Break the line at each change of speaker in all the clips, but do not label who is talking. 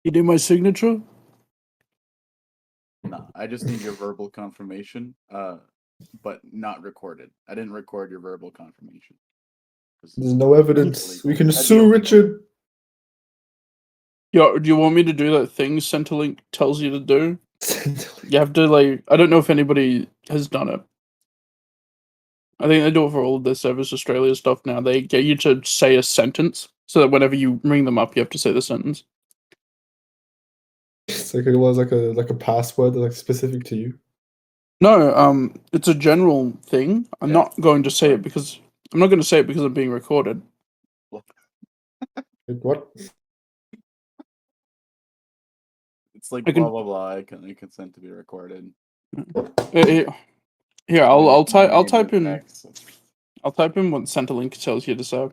You do my signature?
No, I just need your verbal confirmation, but not recorded. I didn't record your verbal confirmation.
There's no evidence. We can
That'd be
sue
illegal.
Richard.
Yeah, do you want me to do that thing Centrelink tells you to do? You have to, like, I don't know if anybody has done it. I think they do it for all of their Service Australia stuff now. They get you to say a sentence, so that whenever you ring them up, you have to say the sentence.
It's like it was like a password that's like specific to you.
No, it's a general thing. I'm
Yeah,
not going to say
right.
it because I'm not going to say it because I'm being recorded.
Like, what?
It's like
I
blah
can
blah blah. I consent to be recorded.
here. I'll type.
My name is X.
I'll type in what Centrelink tells you to say.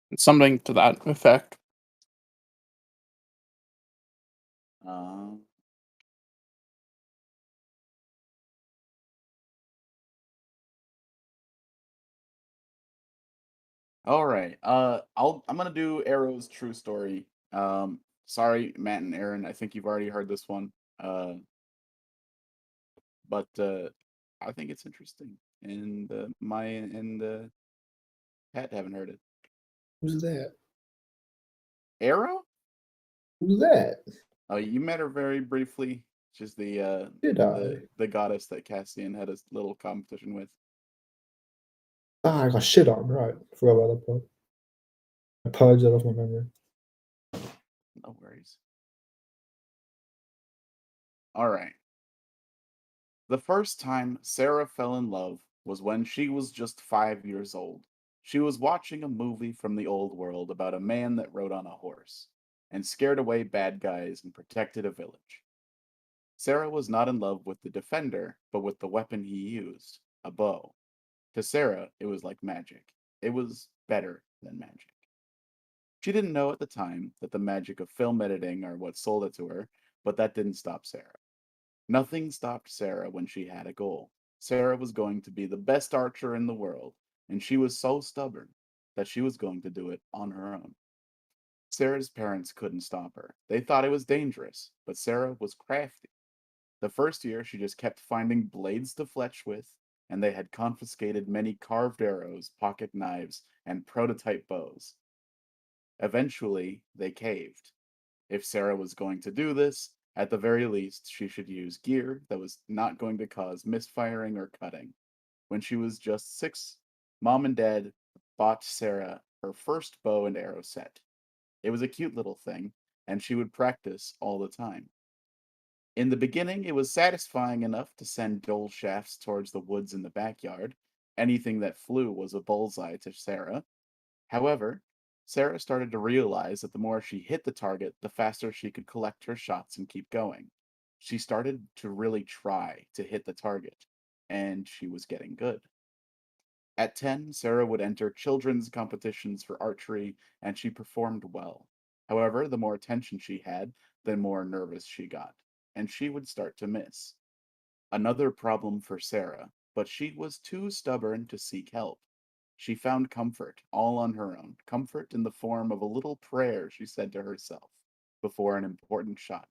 It's something to that effect.
Um, all right. I'm gonna do Arrow's true story. Sorry, Matt and Aaron. I think you've already heard this one. But I think it's interesting, and Maya and Pat haven't heard it.
Who's that?
Arrow?
Who's that?
Oh, you met her very briefly. She's
Did I?
the goddess that Cassian had a little competition with.
Ah, I got shit on. Right. Forgot about that part. I purged that off my memory.
No worries. All right. The first time Sarah fell in love was when she was just 5 years old. She was watching a movie from the old world about a man that rode on a horse and scared away bad guys and protected a village. Sarah was not in love with the defender, but with the weapon he used, a bow. To Sarah, it was like magic. It was better than magic. She didn't know at the time that the magic of film editing are what sold it to her, but that didn't stop Sarah. Nothing stopped Sarah when she had a goal. Sarah was going to be the best archer in the world, and she was so stubborn that she was going to do it on her own. Sarah's parents couldn't stop her. They thought it was dangerous, but Sarah was crafty. The first year, she just kept finding blades to fletch with, and they had confiscated many carved arrows, pocket knives, and prototype bows. Eventually, they caved. If Sarah was going to do this, at the very least, she should use gear that was not going to cause misfiring or cutting. When she was just 6, Mom and Dad bought Sarah her first bow and arrow set. It was a cute little thing, and she would practice all the time. In the beginning, it was satisfying enough to send dole shafts towards the woods in the backyard. Anything that flew was a bullseye to Sarah. However, Sarah started to realize that the more she hit the target, the faster she could collect her shots and keep going. She started to really try to hit the target, and she was getting good. At 10, Sarah would enter children's competitions for archery, and she performed well. However, the more attention she had, the more nervous she got, and she would start to miss. Another problem for Sarah, but she was too stubborn to seek help. She found comfort all on her own, comfort in the form of a little prayer she said to herself before an important shot.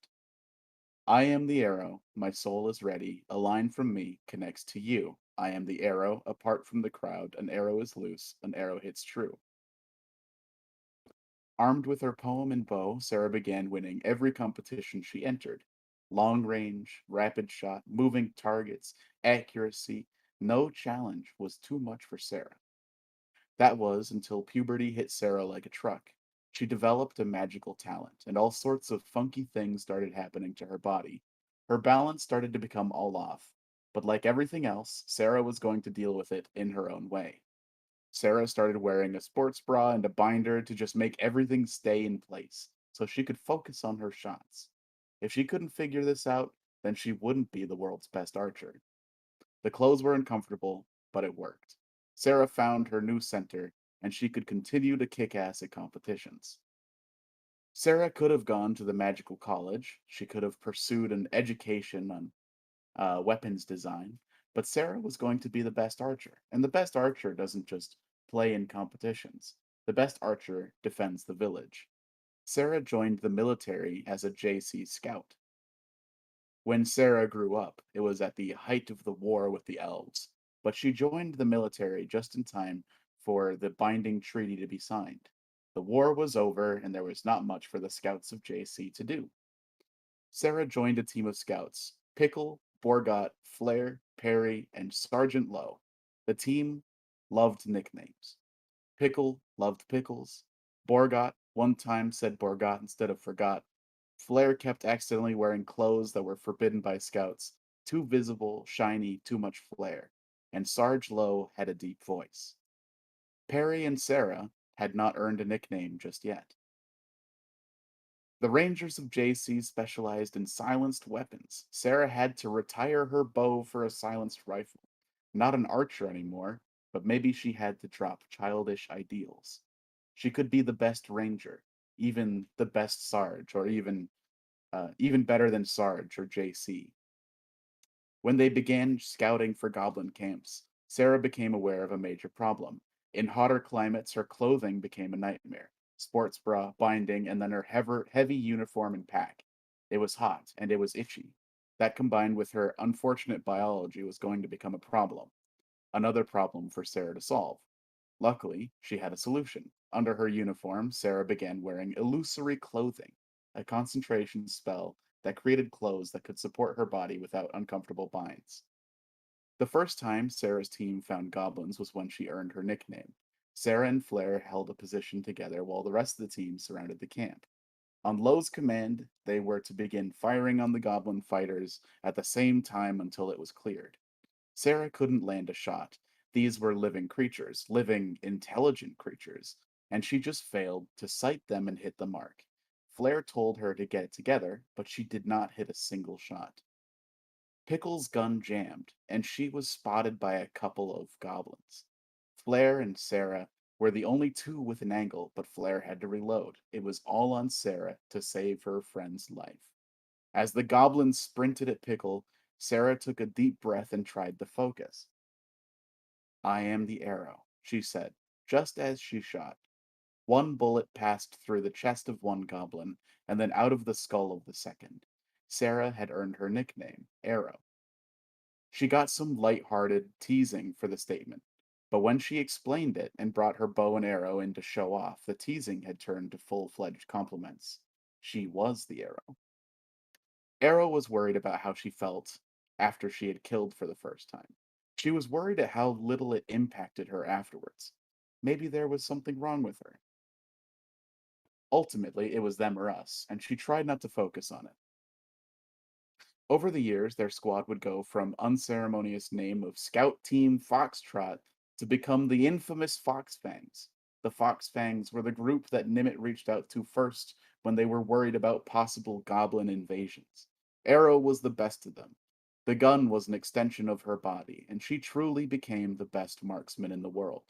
I am the arrow, my soul is ready. A line from me connects to you. I am the arrow, apart from the crowd. An arrow is loose, an arrow hits true. Armed with her poem and bow, Sarah began winning every competition she entered. Long range, rapid shot, moving targets, accuracy, no challenge was too much for Sarah. That was until puberty hit Sarah like a truck. She developed a magical talent, and all sorts of funky things started happening to her body. Her balance started to become all off, but like everything else, Sarah was going to deal with it in her own way. Sarah started wearing a sports bra and a binder to just make everything stay in place so she could focus on her shots. If she couldn't figure this out, then she wouldn't be the world's best archer. The clothes were uncomfortable, but it worked. Sarah found her new center, and she could continue to kick ass at competitions. Sarah could have gone to the magical college. She could have pursued an education on weapons design, but Sarah was going to be the best archer. And the best archer doesn't just play in competitions, the best archer defends the village. Sarah joined the military as a JC scout. When Sarah grew up, it was at the height of the war with the elves, but she joined the military just in time for the binding treaty to be signed. The war was over, and there was not much for the scouts of JC to do. Sarah joined a team of scouts: Pickle, Borgot, Flair, Perry, and Sergeant Lowe. The team loved nicknames. Pickle loved pickles. Borgot one time said Borgot instead of forgot. Flair kept accidentally wearing clothes that were forbidden by scouts. Too visible, shiny, too much flair. And Sarge Lowe had a deep voice. Perry and Sarah had not earned a nickname just yet. The Rangers of JC specialized in silenced weapons. Sarah had to retire her bow for a silenced rifle. Not an archer anymore, but maybe she had to drop childish ideals. She could be the best ranger, even the best Sarge, or even better than Sarge or JC. When they began scouting for goblin camps, Sarah became aware of a major problem. In hotter climates, her clothing became a nightmare: sports bra, binding, and then her heavy uniform and pack. It was hot, and it was itchy. That combined with her unfortunate biology was going to become a problem. Another problem for Sarah to solve. Luckily, she had a solution. Under her uniform, Sarah began wearing illusory clothing, a concentration spell that created clothes that could support her body without uncomfortable binds. The first time Sarah's team found goblins was when she earned her nickname. Sarah and Flair held a position together while the rest of the team surrounded the camp. On Lowe's command, they were to begin firing on the goblin fighters at the same time until it was cleared. Sarah couldn't land a shot. These were living creatures, living, intelligent creatures, and she just failed to sight them and hit the mark. Flair told her to get it together, but she did not hit a single shot. Pickle's gun jammed, and she was spotted by a couple of goblins. Flair and Sarah were the only two with an angle, but Flair had to reload. It was all on Sarah to save her friend's life. As the goblins sprinted at Pickle, Sarah took a deep breath and tried to focus. "I am the arrow," she said, just as she shot. One bullet passed through the chest of one goblin, and then out of the skull of the second. Sarah had earned her nickname, Arrow. She got some light-hearted teasing for the statement, but when she explained it and brought her bow and arrow in to show off, the teasing had turned to full-fledged compliments. She was the arrow. Arrow was worried about how she felt after she had killed for the first time. She was worried at how little it impacted her afterwards. Maybe there was something wrong with her. Ultimately, it was them or us, and she tried not to focus on it. Over the years, their squad would go from unceremonious name of Scout Team Foxtrot to become the infamous Foxfangs. The Foxfangs were the group that Nimit reached out to first when they were worried about possible goblin invasions. Arrow was the best of them. The gun was an extension of her body, and she truly became the best marksman in the world.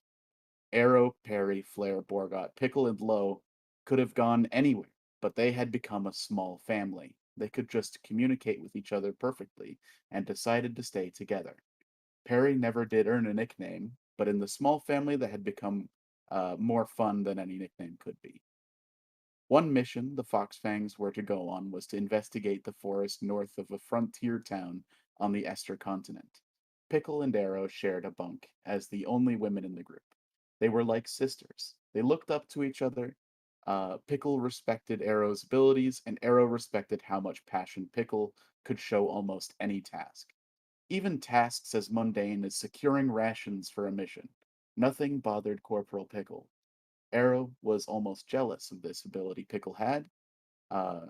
Arrow, Perry, Flair, Borgot, Pickle, and Lowe could have gone anywhere, but they had become a small family. They could just communicate with each other perfectly and decided to stay together. Perry never did earn a nickname, but in the small family that had become more fun than any nickname could be. One mission the Foxfangs were to go on was to investigate the forest north of a frontier town on the Ester continent. Pickle and Arrow shared a bunk as the only women in the group. They were like sisters. They looked up to each other. Pickle respected Arrow's abilities, and Arrow respected how much passion Pickle could show almost any task. Even tasks as mundane as securing rations for a mission. Nothing bothered Corporal Pickle. Arrow was almost jealous of this ability Pickle had. Uh,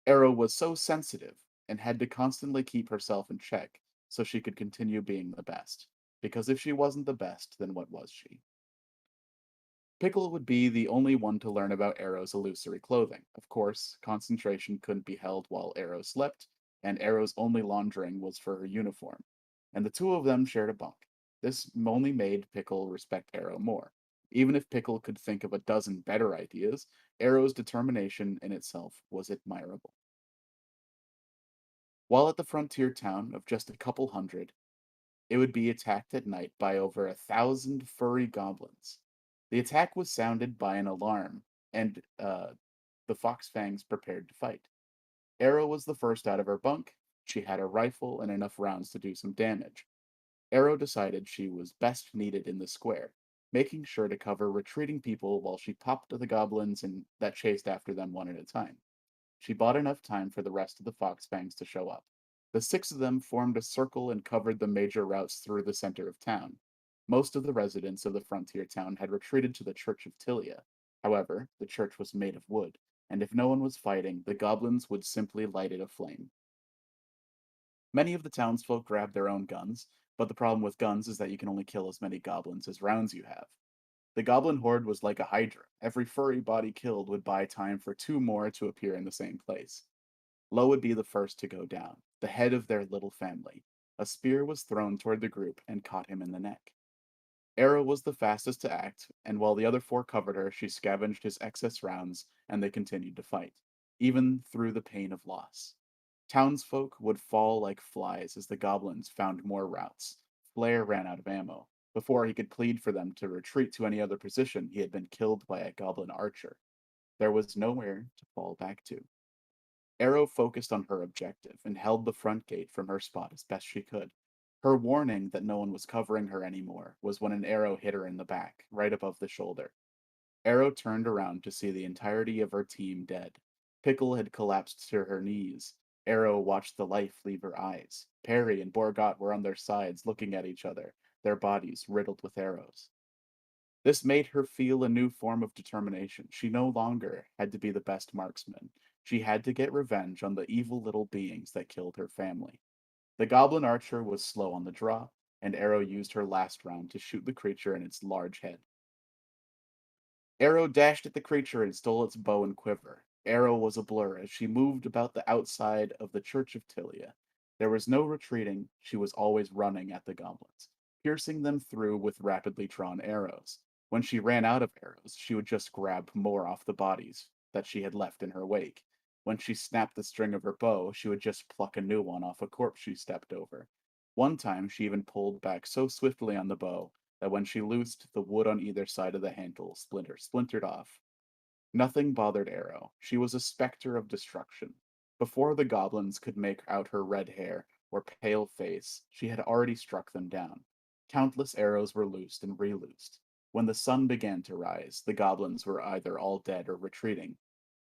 Arrow was so sensitive and had to constantly keep herself in check so she could continue being the best. Because if she wasn't the best, then what was she? Pickle would be the only one to learn about Arrow's illusory clothing. Of course, concentration couldn't be held while Arrow slept, and Arrow's only laundering was for her uniform. And the two of them shared a bunk. This only made Pickle respect Arrow more. Even if Pickle could think of a dozen better ideas, Arrow's determination in itself was admirable. While at the frontier town of just a couple hundred, it would be attacked at night by over 1,000 furry goblins. The attack was sounded by an alarm, and the Fox Fangs prepared to fight. Arrow was the first out of her bunk. She had a rifle and enough rounds to do some damage. Arrow decided she was best needed in the square, making sure to cover retreating people while she popped the goblins and that chased after them one at a time. She bought enough time for the rest of the Fox Fangs to show up. The 6 of them formed a circle and covered the major routes through the center of town. Most of the residents of the frontier town had retreated to the Church of Tilia. However, the church was made of wood, and if no one was fighting, the goblins would simply light it aflame. Many of the townsfolk grabbed their own guns, but the problem with guns is that you can only kill as many goblins as rounds you have. The goblin horde was like a hydra. Every furry body killed would buy time for 2 more to appear in the same place. Lo would be the first to go down, the head of their little family. A spear was thrown toward the group and caught him in the neck. Arrow was the fastest to act, and while the other 4 covered her, she scavenged his excess rounds, and they continued to fight, even through the pain of loss. Townsfolk would fall like flies as the goblins found more routes. Flair ran out of ammo. Before he could plead for them to retreat to any other position, he had been killed by a goblin archer. There was nowhere to fall back to. Arrow focused on her objective and held the front gate from her spot as best she could. Her warning that no one was covering her anymore was when an arrow hit her in the back, right above the shoulder. Arrow turned around to see the entirety of her team dead. Pickle had collapsed to her knees. Arrow watched the life leave her eyes. Perry and Borgot were on their sides looking at each other, their bodies riddled with arrows. This made her feel a new form of determination. She no longer had to be the best marksman. She had to get revenge on the evil little beings that killed her family. The goblin archer was slow on the draw, and Arrow used her last round to shoot the creature in its large head. Arrow dashed at the creature and stole its bow and quiver. Arrow was a blur as she moved about the outside of the Church of Tilia. There was no retreating, she was always running at the goblins, piercing them through with rapidly drawn arrows. When she ran out of arrows, she would just grab more off the bodies that she had left in her wake. When she snapped the string of her bow, she would just pluck a new one off a corpse she stepped over. One time, she even pulled back so swiftly on the bow that when she loosed, the wood on either side of the handle splintered off. Nothing bothered Arrow. She was a specter of destruction. Before the goblins could make out her red hair or pale face, she had already struck them down. Countless arrows were loosed and re-loosed. When the sun began to rise, the goblins were either all dead or retreating.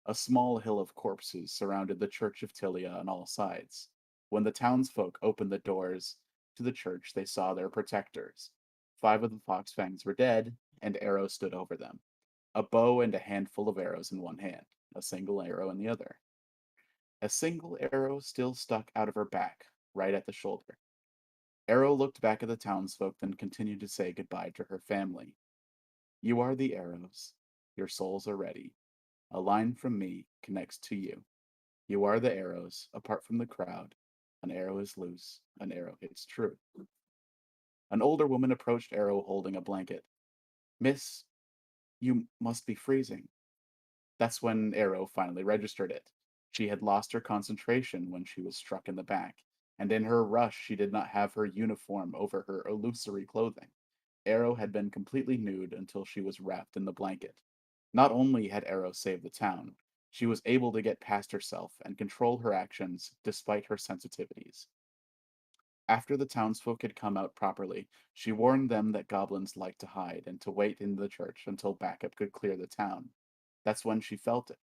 A small hill of corpses surrounded the Church of Tilia on all sides. When the townsfolk opened the doors to the church, they saw their protectors. 5 of the Fox Fangs were dead, and Arrow stood over them, a bow and a handful of arrows in one hand, a single arrow in the other. A single arrow still stuck out of her back, right at the shoulder. Arrow looked back at the townsfolk, then continued to say goodbye to her family. You are the arrows. Your souls are ready. A line from me connects to you. You are the arrows. Apart from the crowd, an arrow is loose, an arrow hits true. An older woman approached Arrow holding a blanket. Miss, you must be freezing. That's when Arrow finally registered it. She had lost her concentration when she was struck in the back, and in her rush she did not have her uniform over her illusory clothing. Arrow had been completely nude until she was wrapped in the blanket. Not only had Arrow saved the town, she was able to get past herself and control her actions despite her sensitivities. After the townsfolk had come out properly, she warned them that goblins liked to hide and to wait in the church until backup could clear the town. That's when she felt it.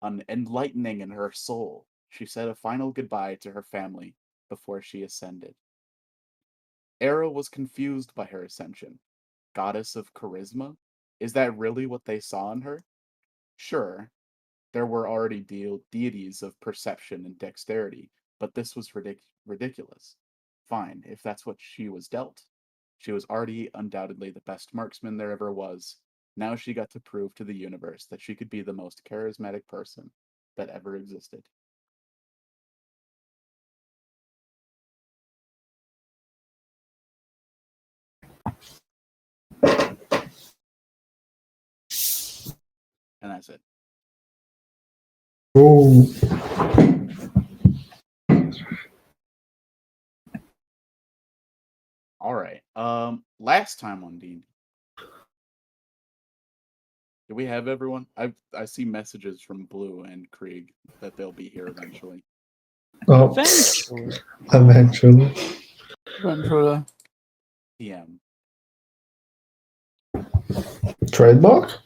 An enlightening in her soul. She said a final goodbye to her family before she ascended. Arrow was confused by her ascension. Goddess of charisma? Is that really what they saw in her? Sure, there were already deities of perception and dexterity, but this was ridiculous. Fine, if that's what she was dealt. She was already undoubtedly the best marksman there ever was. Now she got to prove to the universe that she could be the most charismatic person that ever existed. And that's it.
Oh,
All right. Last time on D&D, do we have everyone? I see messages from Blue and Krieg that they'll be here eventually.
oh,
Eventually.
eventually.
Eventually.
PM.
Trademark?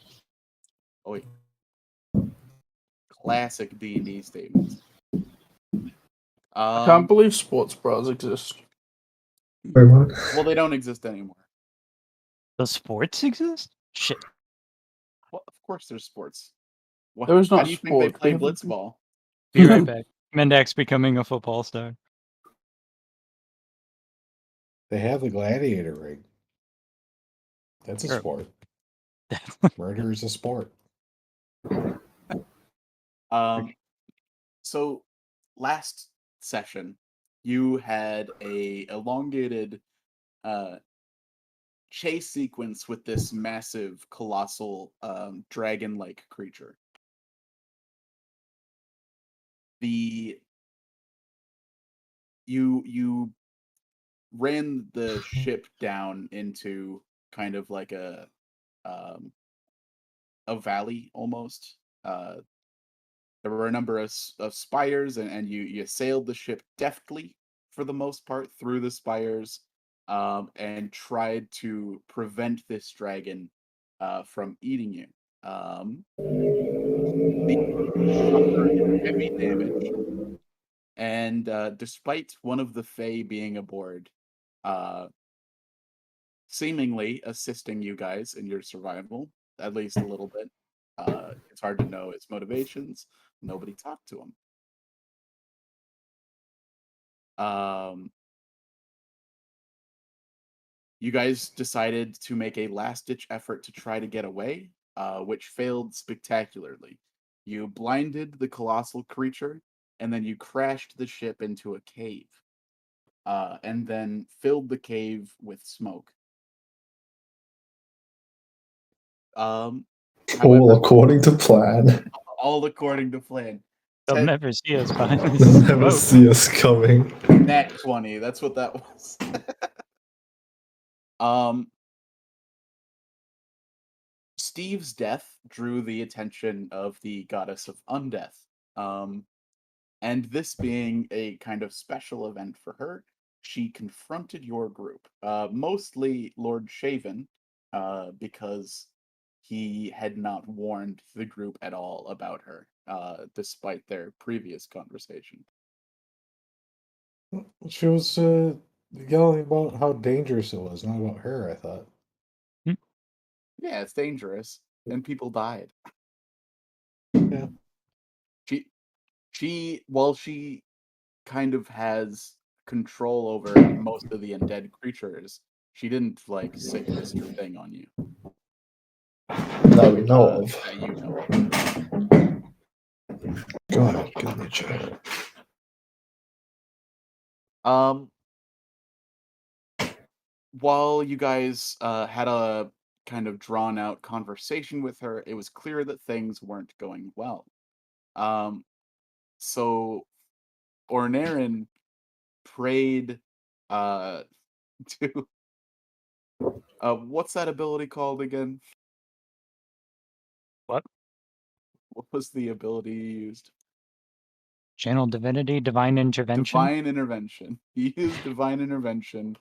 Oh wait. Classic D&D statements.
I can't believe sports bras exist.
Wait, what?
Well, they don't exist anymore.
Does sports exist? Shit.
Well, of course there's sports. What,
There is
how
not
do you think they
sport.
play
We have-
blitzball?
Be right back. Mendax becoming a football star.
They have the gladiator ring. That's a
Sure.
sport. Murder is a sport.
So last session, you had a elongated chase sequence with this massive, colossal, dragon-like creature. You ran the ship down into kind of like a valley almost. There were a number of spires, and you sailed the ship deftly for the most part through the spires, and tried to prevent this dragon from eating you. You suffered heavy damage, and despite one of the Fae being aboard, uh, seemingly assisting you guys in your survival, at least a little bit. It's hard to know its motivations. Nobody talked to him. You guys decided to make a last-ditch effort to try to get away, which failed spectacularly. You blinded the colossal creature, and then you crashed the ship into a cave, and then filled the cave with smoke.
All
However,
according to plan.
all according to plan.
They'll
Ted-
never see us behind
They'll
this
never
smoke.
see us coming.
Nat 20, that's what that was. Steve's death drew the attention of the goddess of undeath. And this being a kind of special event for her, she confronted your group, mostly Lord Shaven, because he had not warned the group at all about her, despite their previous conversation.
She was yelling about how dangerous it was, not about her, I thought.
Yeah, it's dangerous, and people died.
Yeah.
While she kind of has control over most of the undead creatures, she didn't like sick Mr. Thing on you.
That we know of.
That you know of.
God, give me a check.
While you guys had a kind of drawn out conversation with her, it was clear that things weren't going well. So Ornaren prayed to what's that ability called again?
What?
What was the ability you used?
Channel divinity, divine intervention.
Divine intervention. He used divine intervention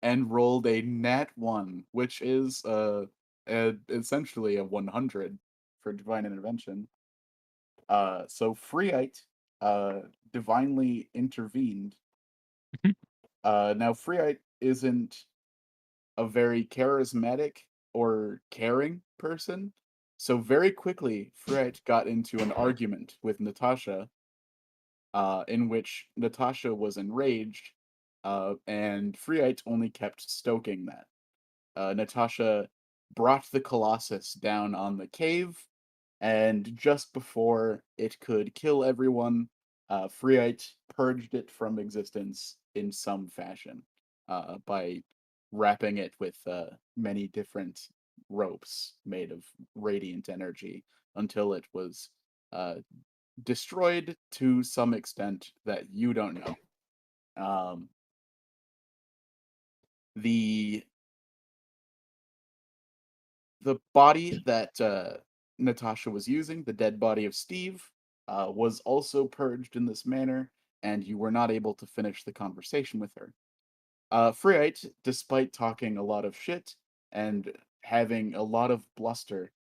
and rolled a nat 1, which is essentially a 100 for divine intervention. So Freeite divinely intervened. Now Freeite isn't a very charismatic or caring person, so very quickly Freeite got into an argument with Natasha, in which Natasha was enraged, and Freeite only kept stoking that. Natasha brought the Colossus down on the cave, and just before it could kill everyone, Freeite purged it from existence in some fashion, by wrapping it with many different ropes made of radiant energy until it was destroyed to some extent that you don't know. The body that Natasha was using, the dead body of Steve, was also purged in this manner, and you were not able to finish the conversation with her. Freite, despite talking a lot of shit and having a lot of bluster,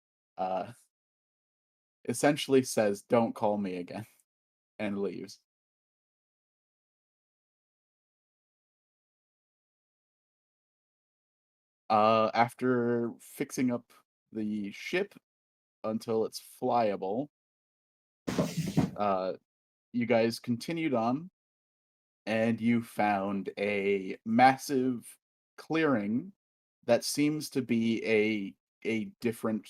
essentially says, "Don't call me again," and leaves. After fixing up the ship until it's flyable, you guys continued on, and you found a massive clearing that seems to be a different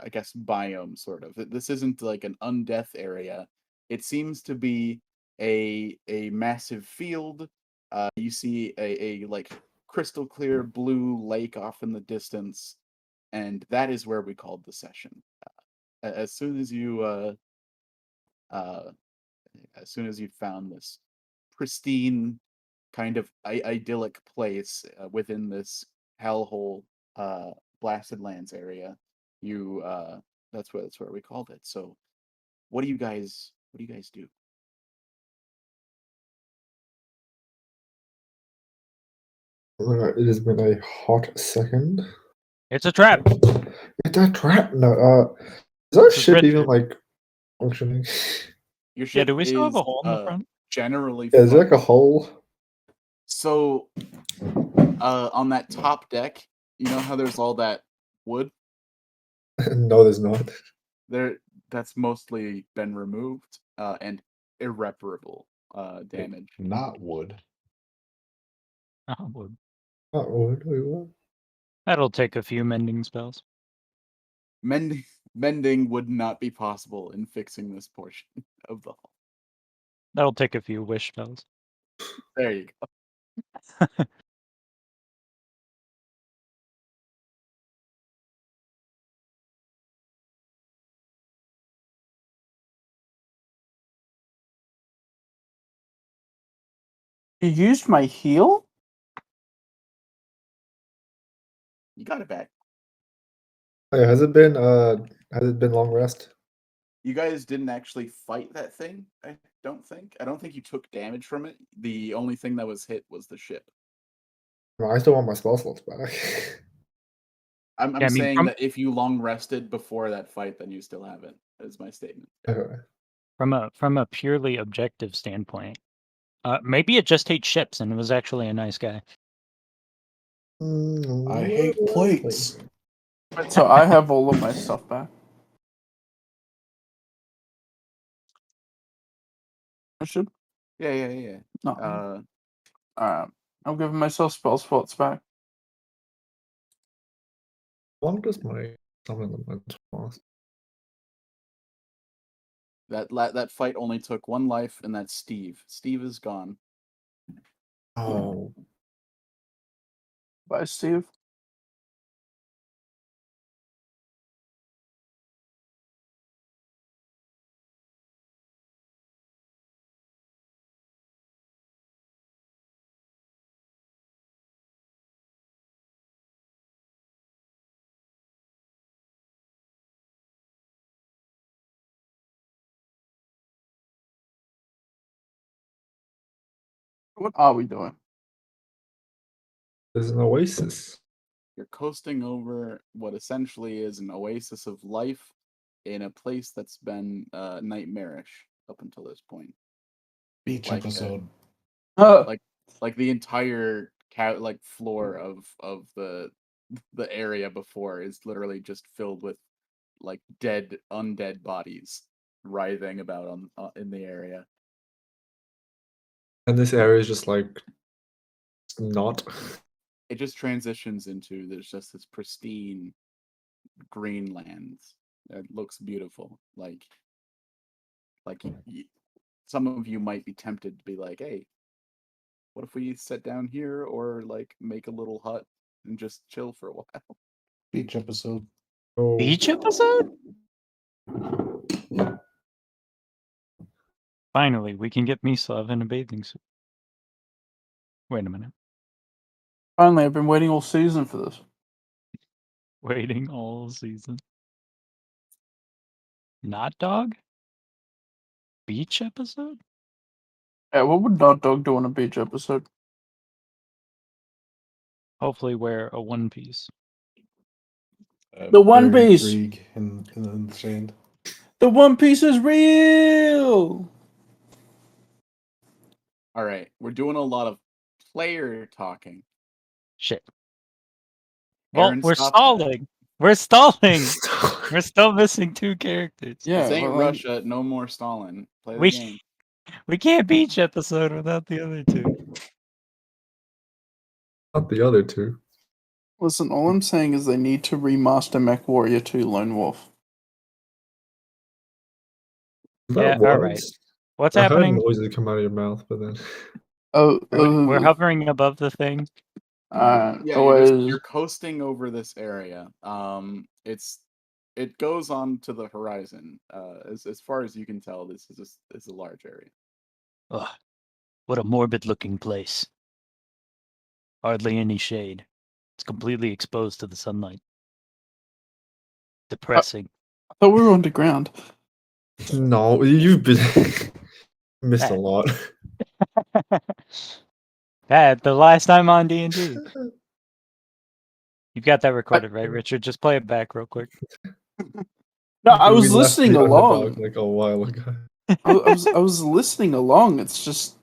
I guess biome sort of. This isn't like an undeath area. It seems to be a massive field. You see a like crystal clear blue lake off in the distance, and that is where we called the session. As soon as you uh, as soon as you found this pristine kind of idyllic place within this hellhole blasted lands area, you that's where we called it. So what do you guys do?
Alright, it has been a hot second.
It's a trap.
It's a trap. No, is our
This is
ship even
Richard.
like functioning?
Your
Yeah,
ship
do we still have
is
a hole in the front?
generally
Yeah, is there like a
functional.
hole?
So on that top deck, you know how there's all that wood?
No, there's not.
That's mostly been removed and irreparable damage.
Not wood.
Oh, well,
Not wood. Wait, what?
that'll take a few mending spells.
Mending would not be possible in fixing this portion of the hull.
That'll take a few wish spells.
There you go.
You used my heal?
You got it back.
Oh, yeah, has it been long rest?
You guys didn't actually fight that thing, I don't think. I don't think you took damage from it. The only thing that was hit was the ship.
No, I still want my spell slots back.
I'm
Yeah, I mean,
saying
from-
that if you long rested before that fight, then you still have it, is my statement.
Okay.
From a purely objective standpoint, maybe it just hates ships and was actually a nice guy.
I hate plates.
So I have all of my stuff back. I should.
Yeah.
No. I'm giving myself spell slots back.
What does my summon element cost?
That fight only took one life, and that's Steve. Steve is gone.
Oh,
Bye, Steve. What are we doing?
there's an oasis.
You're coasting over what essentially is an oasis of life in a place that's been nightmarish up until this point.
Beach
Like,
episode.
Like the entire floor of the area before is literally just filled with like undead bodies writhing about on in the area.
And this area is just like not.
It just transitions into there's just this pristine green lands. It looks beautiful. Like some of you might be tempted to be like, "Hey, what if we sit down here or like make a little hut and just chill for a while?"
Beach episode.
Oh,
Beach episode? Finally, we can get Mislav in a bathing suit. Wait a minute.
Finally, I've been waiting all season for this.
Waiting all season. Not Dog? Beach episode?
Yeah, what would Not Dog do on a beach episode?
Hopefully wear a one piece.
The One
Buried
Piece!
Krieg in the sand.
The One Piece is real!
All right, we're doing a lot of player talking.
Shit. Well,
Aaron,
we're
stop that.
stalling. We're stalling. We're still missing 2 characters.
Yeah,
This ain't
well,
Russia. No more Stalin. Play the
We-
game.
We can't beach episode without the other 2.
Not the other two.
listen, all I'm saying is they need to remaster MechWarrior 2 Lone Wolf.
Yeah, all right. What's
I heard
happening?
noises come out of your mouth, but then
Oh,
We're hovering above the thing.
Yeah,
always.
you're coasting over this area. It goes on to the horizon. As far as you can tell, this is a large area.
Ugh, what a morbid looking place. Hardly any shade. It's completely exposed to the sunlight. Depressing.
I thought we were underground.
no, you've been missed a
Bad.
lot.
Pat, the last time on D&D. You've got that recorded, right, Richard? Just play it back real quick.
No, I
We
was
left
listening
the
along.
underdog, like a while ago.
I was listening along. It's just,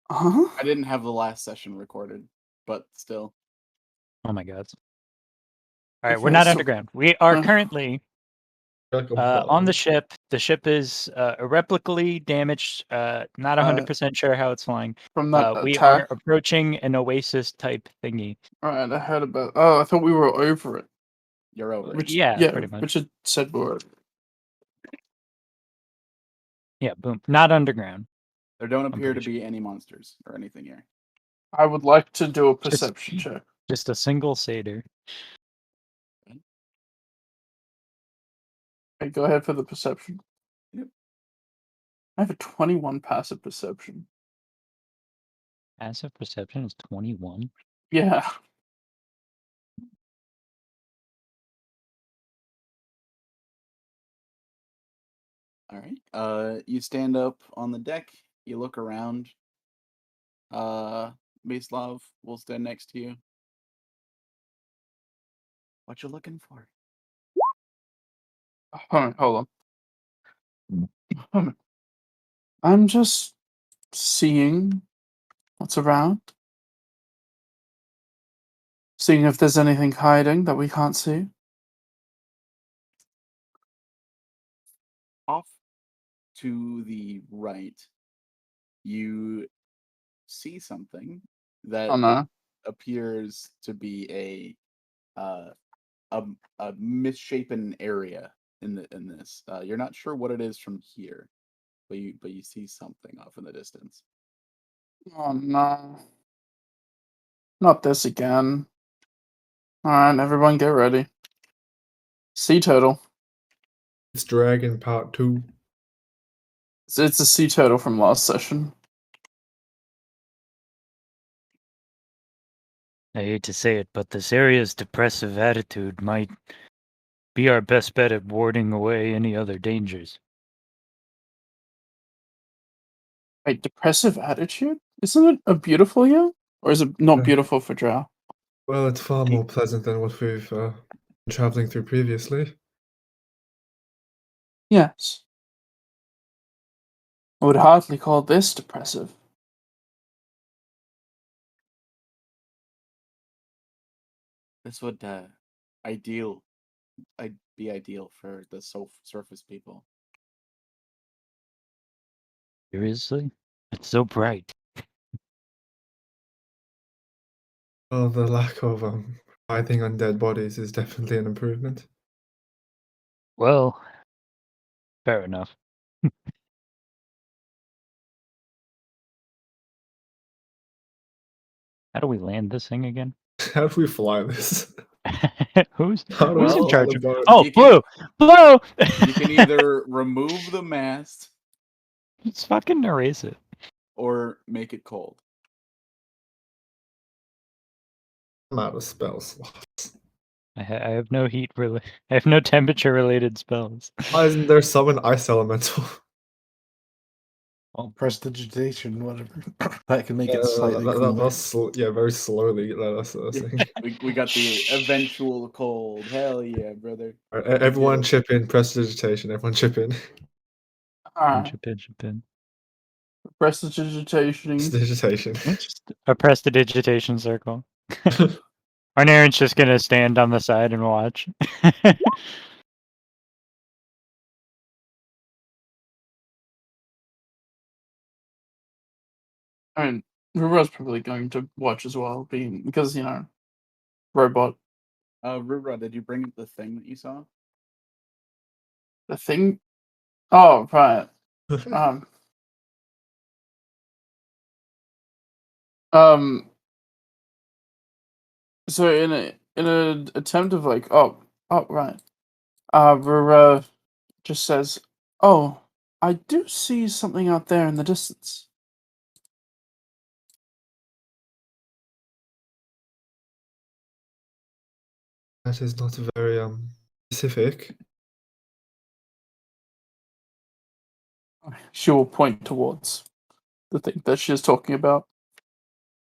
huh?
I didn't have the last session recorded, but still.
Oh my god. All right, we're
Okay,
not
so-
underground. We are
Uh,
currently
Like a
on the
ball.
ship. The ship is irreparably damaged. Not 100% sure how it's flying.
From that
We
attack.
are approaching an oasis type thingy.
Alright, I heard about. Oh, I thought we were over it.
You're over it.
Yeah, pretty much.
Richard said we were.
Yeah, boom. Not underground.
There don't appear to
pretty
be any monsters or anything here.
I would like to do a
Just-
perception check.
Just a single satyr.
Okay, go ahead for the perception.
Yep.
I have a 21 passive perception.
Passive perception is 21.
Yeah.
All right. You stand up on the deck. You look around. Mislav will stand next to you. What you looking for?
Hold on. I'm just seeing what's around. Seeing if there's anything hiding that we can't see.
Off to the right, you see something that
Oh no.
appears to be a misshapen area in this. You're not sure what it is from here, but you see something off in the distance.
Oh no. Not this again. Alright, everyone get ready. Sea turtle.
It's Dragon Part 2.
It's a sea turtle from last session.
I hate to say it, but this area's depressive attitude might be our best bet at warding away any other dangers.
Wait, depressive attitude? Isn't it a beautiful year? Or is it not
Yeah.
beautiful for Drow?
Well, it's far more pleasant than what we've been traveling through previously.
Yes. I would hardly call this depressive.
This would be ideal for the surface people.
Seriously? It's so bright.
Well, the lack of writhing on dead bodies is definitely an improvement.
Well, fair enough. How do we land this thing again?
How do we fly this?
who's
How do
who's
we
in
Well,
fly
charge
the
of?
boat?
Oh,
You can-
Blue! Blue!
You can either remove the mast
Just fucking erase it.
or make it cold.
I'm out of spell slots.
I have no heat I have no temperature related spells.
Why isn't there summon ice elemental?
Well, prestidigitation, whatever. That can make it slightly cooler.
Very slowly. That's the thing.
We got the eventual cold. Hell yeah, brother.
Everyone
it.
chip in. Prestidigitation. Everyone chip in.
Alright.
Chip in.
Prestidigitation.
Prestidigitation.
Just a prestidigitation circle. Arnarin's just gonna stand on the side and watch.
I mean, Rura's probably going to watch as well, because, robot.
Rura, did you bring up the thing that you saw?
The thing. Oh, right. So in an attempt of right, Rura just says, "Oh, I do see something out there in the distance."
That is not very specific.
She will point towards the thing that she is talking about.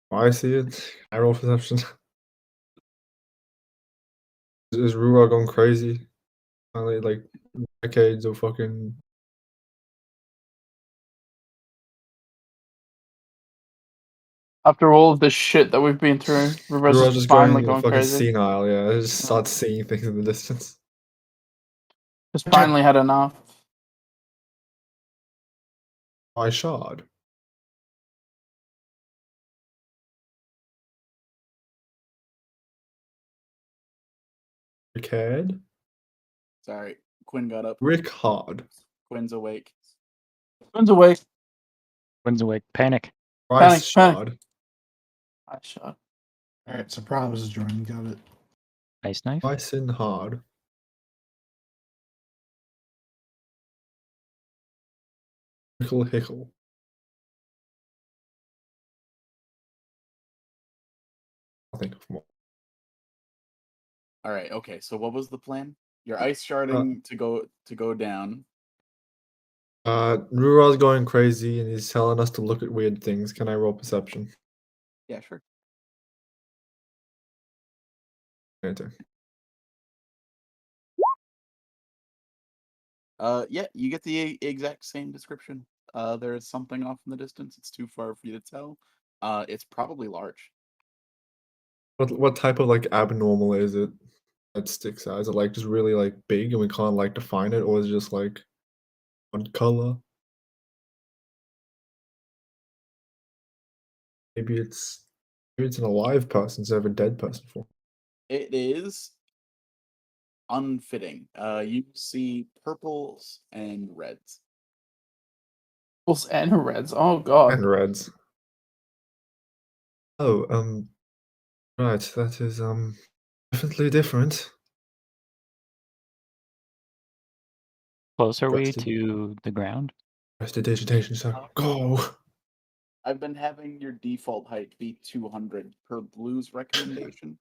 I see it. I roll perception. Is Rura going crazy? Finally, like decades of fucking.
After all of this shit that we've been through,
Rura's
Rura's
just
finally
going
going
fucking
crazy.
senile. Yeah, just starts seeing things in the distance.
Just finally had enough.
My shard. Rickard.
Sorry, Quinn got up.
Rickard.
Quinn's awake.
Quinn's awake.
Quinn's awake. Panic.
Rice
Panic.
shard.
I shot.
Alright, so Promise is joining. Got it.
Ice knife.
Rice and hard. Hickle hickle. I'll think of more.
All right. Okay. So what was the plan? Your ice sharding to go down.
Rura's going crazy and he's telling us to look at weird things. Can I roll perception?
Yeah, sure.
Enter.
Yeah, you get the exact same description. There is something off in the distance. It's too far for you to tell. It's probably large.
What type of like abnormal is it that sticks out? Is it like just really like big and we can't like define it, or is it just like one color? Maybe it's an alive person instead of a dead person form.
It is unfitting. You see purples and reds.
Purples and reds. Oh god.
And reds. Oh, right, that is definitely different.
Close are we
Rusted.
to the ground?
Prestidigitation, so go.
I've been having your default height be 200 per Blue's recommendation.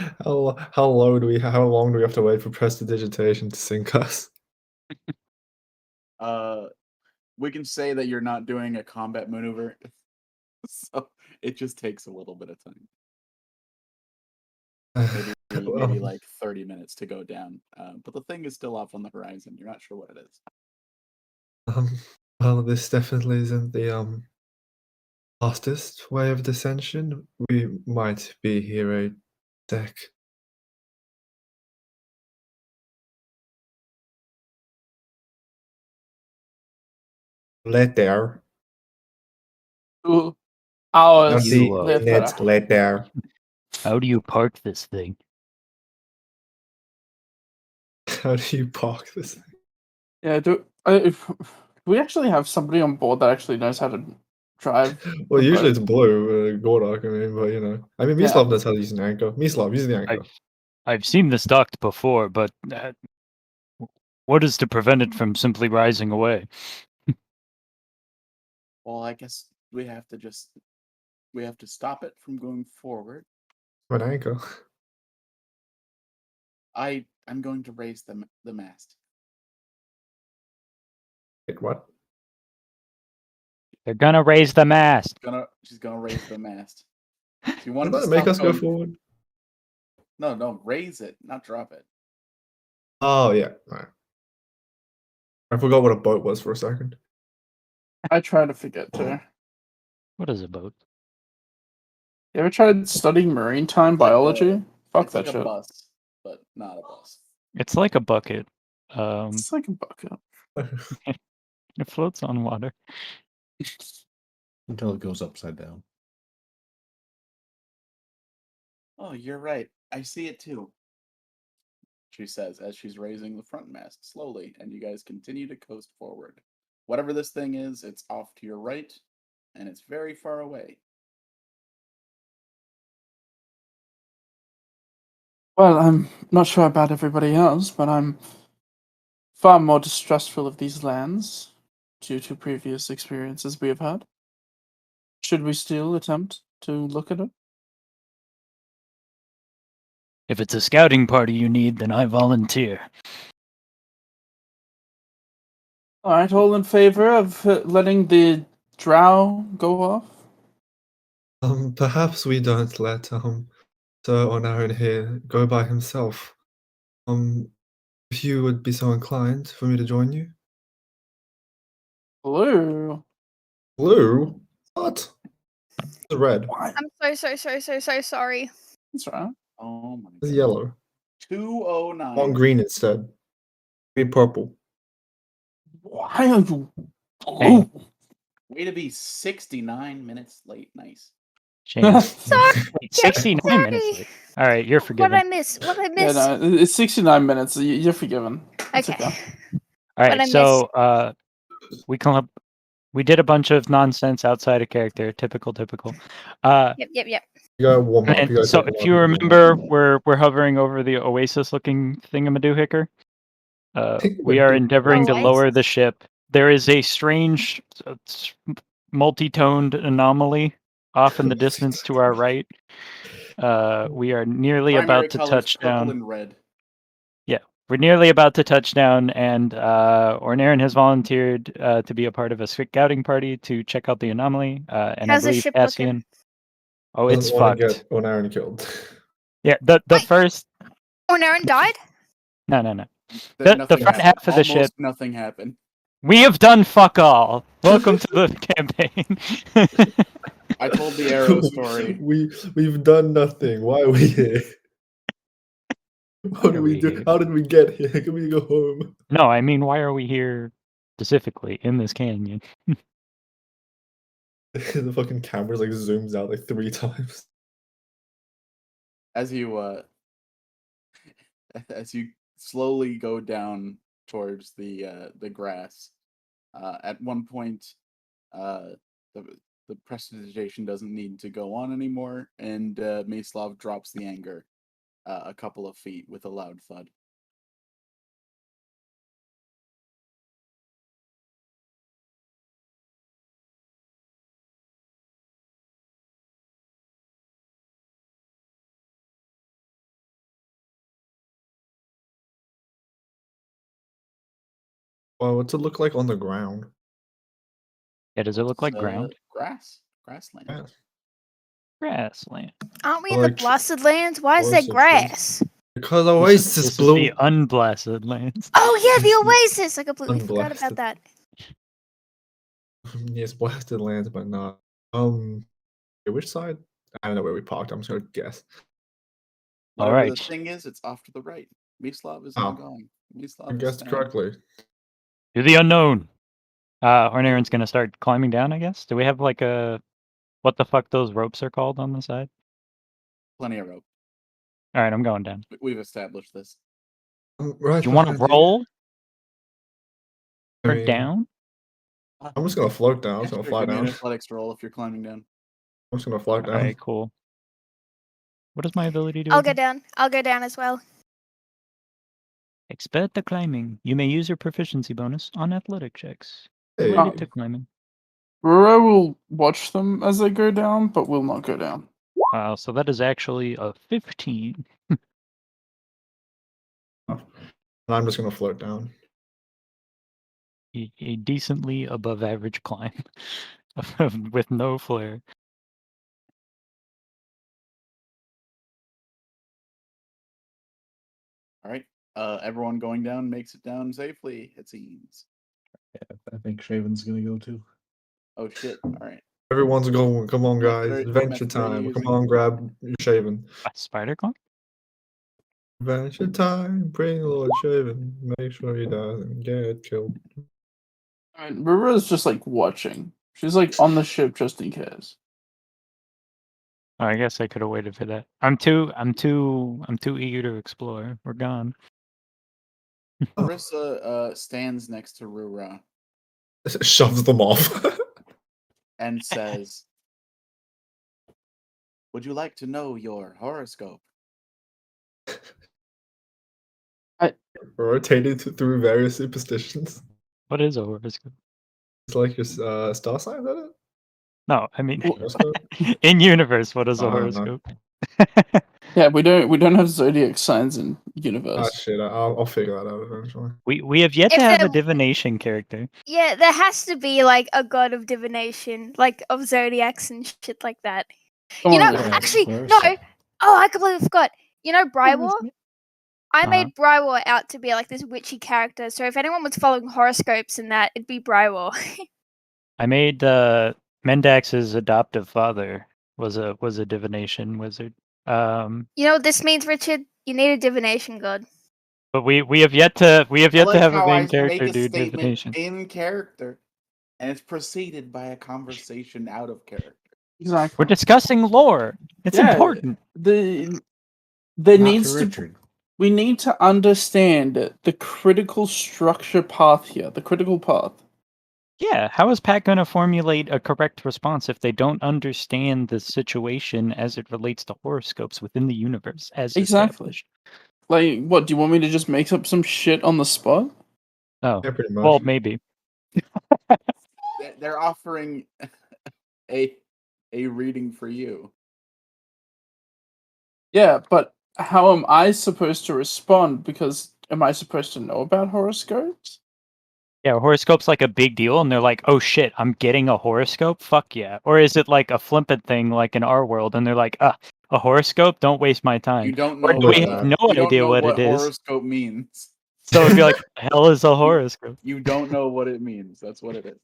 How long do we have to wait for prestidigitation to sync us?
We can say that you're not doing a combat maneuver, so it just takes a little bit of time. Maybe like 30 minutes to go down. But the thing is still off on the horizon. You're not sure what it is.
Well, this definitely isn't the fastest way of descension. We might be here a sec. Later.
2 hours
see
later.
Later.
How do you park this thing?
How do you park this thing?
Yeah, if we actually have somebody on board that actually knows how to drive.
Well,
the
usually
boat?
it's blue, Gordok, I mean, but you know. I mean,
Yeah.
Mislav knows how to use an anchor. Mislav, use the anchor.
I've seen this docked before, but what is to prevent it from simply rising away?
Well, I guess we have to stop it from going forward.
An anchor.
I'm going to raise the mast.
Wait, what?
They're gonna raise the mast.
She's gonna raise the mast. She wanted
Doesn't
to
that make
stop
us go
going-
forward?
No, raise it, not drop it.
Oh yeah. Alright. I forgot what a boat was for a second.
I try to forget too.
What is a boat?
You ever tried studying maritime
It's like
biology? Fuck
It's
that
like a
shit.
bus, but not a bus.
It's like a bucket.
It's like a bucket.
It floats on water.
Until it goes upside down.
Oh, you're right. I see it too. She says as she's raising the front mast slowly, and you guys continue to coast forward. Whatever this thing is, it's off to your right, and it's very far away.
Well, I'm not sure about everybody else, but I'm far more distrustful of these lands due to previous experiences we have had. Should we still attempt to look at it?
If it's a scouting party you need, then I volunteer.
Alright, all in favor of letting the drow go off?
Perhaps we don't let Sir Onarin here go by himself. If you would be so inclined for me to join you.
Blue?
Blue? What? The red.
Why?
I'm so sorry.
That's right.
Oh my
It's
god.
yellow.
209.
On green instead. Be purple.
Why are you
Hey.
blue?
Way to be 69 minutes late. Nice.
Shane.
Sorry.
Wait, 69 minutes
sorry.
late. All right, you're
What
forgiven.
did I miss? What did I
Yeah,
miss?
no, it's 69 minutes. You're forgiven. It's
Okay.
All
what I
right, so we did a bunch of nonsense outside of character. Typical.
Yep.
You gotta warm up.
And
You gotta
so
take a
if
lot
you
of warm
remember,
up.
we're hovering over the oasis-looking thingamadoohicker. We are endeavoring to
Oasis?
lower the ship. There is a strange, multi-toned anomaly off in the distance to our right. We are nearly
Primary
about to
colors,
touch
purple
down.
and red.
We're nearly about to touch down, and Ornaren has volunteered to be a part of a scouting party to check out the anomaly. And
How's
I
the
believe
ship
Cassian.
looking?
Oh, it's
Doesn't wanna
fucked.
get Onarin killed.
Yeah, the
Wait.
first.
Oh, Naren died?
No.
Nothing
The front
happened.
half of the
Almost
ship.
nothing happened.
We have done fuck all. Welcome to the campaign.
I told the arrow story.
We've done nothing. Why are we here? What
are
did we
we
do?
here?
How did we get here? Can we go home?
No, I mean, why are we here specifically in this canyon?
The fucking camera like zooms out like 3 times.
As you as you slowly go down towards the grass, at one point, the prestidigitation doesn't need to go on anymore, and Mislav drops the anger a couple of feet with a loud thud.
Well, what's it look like on the ground?
Yeah, does it look like
It's,
ground?
Grassland.
Yeah.
Grassland.
Aren't we in
Like,
the Blasted Lands? Why is there
Oasis is-
grass?
Because
This
Oasis
is
blew.
the unblasted lands.
Oh yeah, the Oasis! I completely forgot
Unblasted.
about that.
Yes, blasted lands, but not. Which side? I don't know where we parked. I'm just gonna guess.
All
Whatever
right.
the thing is, it's off to the right. Mislav is
Oh.
not going. Mislav
I
is
guessed
staying.
correctly.
To the unknown. Ornaren's gonna start climbing down, I guess. Do we have like a what the fuck those ropes are called on the side?
Plenty of rope.
All right, I'm going down.
We've established this.
Right.
Do you want to
behind
roll
I
or
mean,
down?
I'm just gonna float down. I'm just
Yeah,
gonna
sure,
fly
give me
down.
an athletics roll if you're climbing down.
I'm just gonna float
All
down.
right, cool. What does my ability do?
I'll go
again?
down. I'll go down as well.
Expert the climbing. You may use your proficiency bonus on athletic checks
Hey,
related to climbing.
Rura will watch them as they go down, but will not go down.
Wow, so that is actually a 15.
And I'm just gonna float down.
A decently above average climb with no flare.
All right. Everyone going down makes it down safely, it seems.
I think Shaven's gonna go too.
Oh shit. All right.
Everyone's going. Come on, guys.
Method-
Adventure
method are you
time. Come
using?
on, grab your Shaven.
A spider climb?
Adventure time. Bring Lord Shaven. Make sure he doesn't get killed.
I mean, Rura's just like watching. She's like on the ship just in case.
Oh, I guess I could have waited for that. I'm too eager to explore. We're gone.
Marissa stands next to Rura
Shoves them off.
and says, "Would you like to know your horoscope?"
Rotated through various superstitions.
What is a horoscope?
It's like your star sign, is that it?
No, I mean
Horoscope?
in universe, what is a
I don't know.
horoscope?
Yeah, we don't have zodiac signs in
Ah,
universe.
shit. I'll figure that out eventually.
we have yet to
If
have a
there-
divination character.
Yeah, there has to be like a god of divination, like of zodiacs and shit like that.
Come
You
on,
know,
Rura.
actually,
Where's
no.
that?
Oh, I completely forgot. You know, Brywar? I
Uh-huh.
made Brywar out to be like this witchy character. So if anyone was following horoscopes and that, it'd be Brywar.
I made Mendax's adoptive father was a divination wizard.
You know what this means, Richard? You need a divination god.
But we have yet to
I like
have a
how
main
I
character
make a
do
statement
divination.
in character, and it's preceded by a conversation out of character.
Exactly.
We're discussing lore. It's
Yeah.
important.
There
Not
needs
to
to
Richard.
we need to understand the critical structure path here, the critical path.
Yeah, how is Pat going to formulate a correct response if they don't understand the situation as it relates to horoscopes within the universe as
Exactly.
established?
Like, what, do you want me to just make up some shit on the spot?
Oh,
Yeah, pretty much.
well, maybe.
They're offering a reading for you.
Yeah, but how am I supposed to respond? Because am I supposed to know about horoscopes?
Yeah, horoscope's like a big deal, and they're like, "Oh shit, I'm getting a horoscope." Fuck yeah! Or is it like a flippant thing, like in our world, and they're like, "Ah, a horoscope? Don't waste my time."
You don't
Or
know
do
what
we have no
you don't
idea
know
what it is?
horoscope means.
So it'd be like, "The hell is a horoscope?"
You don't know what it means. That's what it is.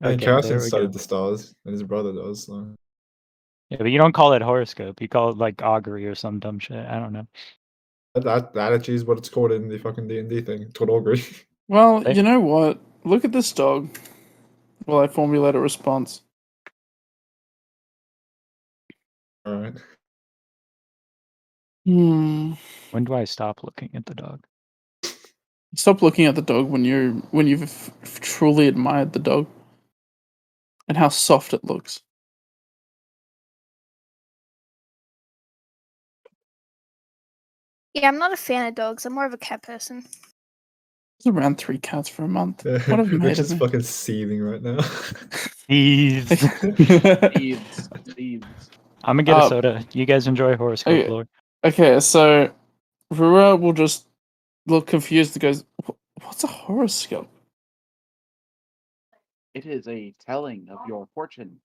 And
Okay,
Cassian
there we
studied
go.
the stars, and his brother does. So.
Yeah, but you don't call it horoscope. You call it like augury or some dumb shit. I don't know.
That actually is what it's called in the fucking D&D thing. It's called augury.
Well,
Hey.
you know what? Look at this dog. While I formulate a response.
All right.
Hmm.
When do I stop looking at the dog?
Stop looking at the dog when you've truly admired the dog and how soft it looks.
Yeah, I'm not a fan of dogs. I'm more of a cat person.
It's around 3 cats for a month. What have you made
Rich
of
is
me?
fucking seething right now.
Thieves.
Thieves.
I'm gonna get a
Uh,
soda. You guys enjoy horoscope
okay.
lore.
Okay, so Rura will just look confused and goes, "What's a horoscope?"
It is a telling of your fortune.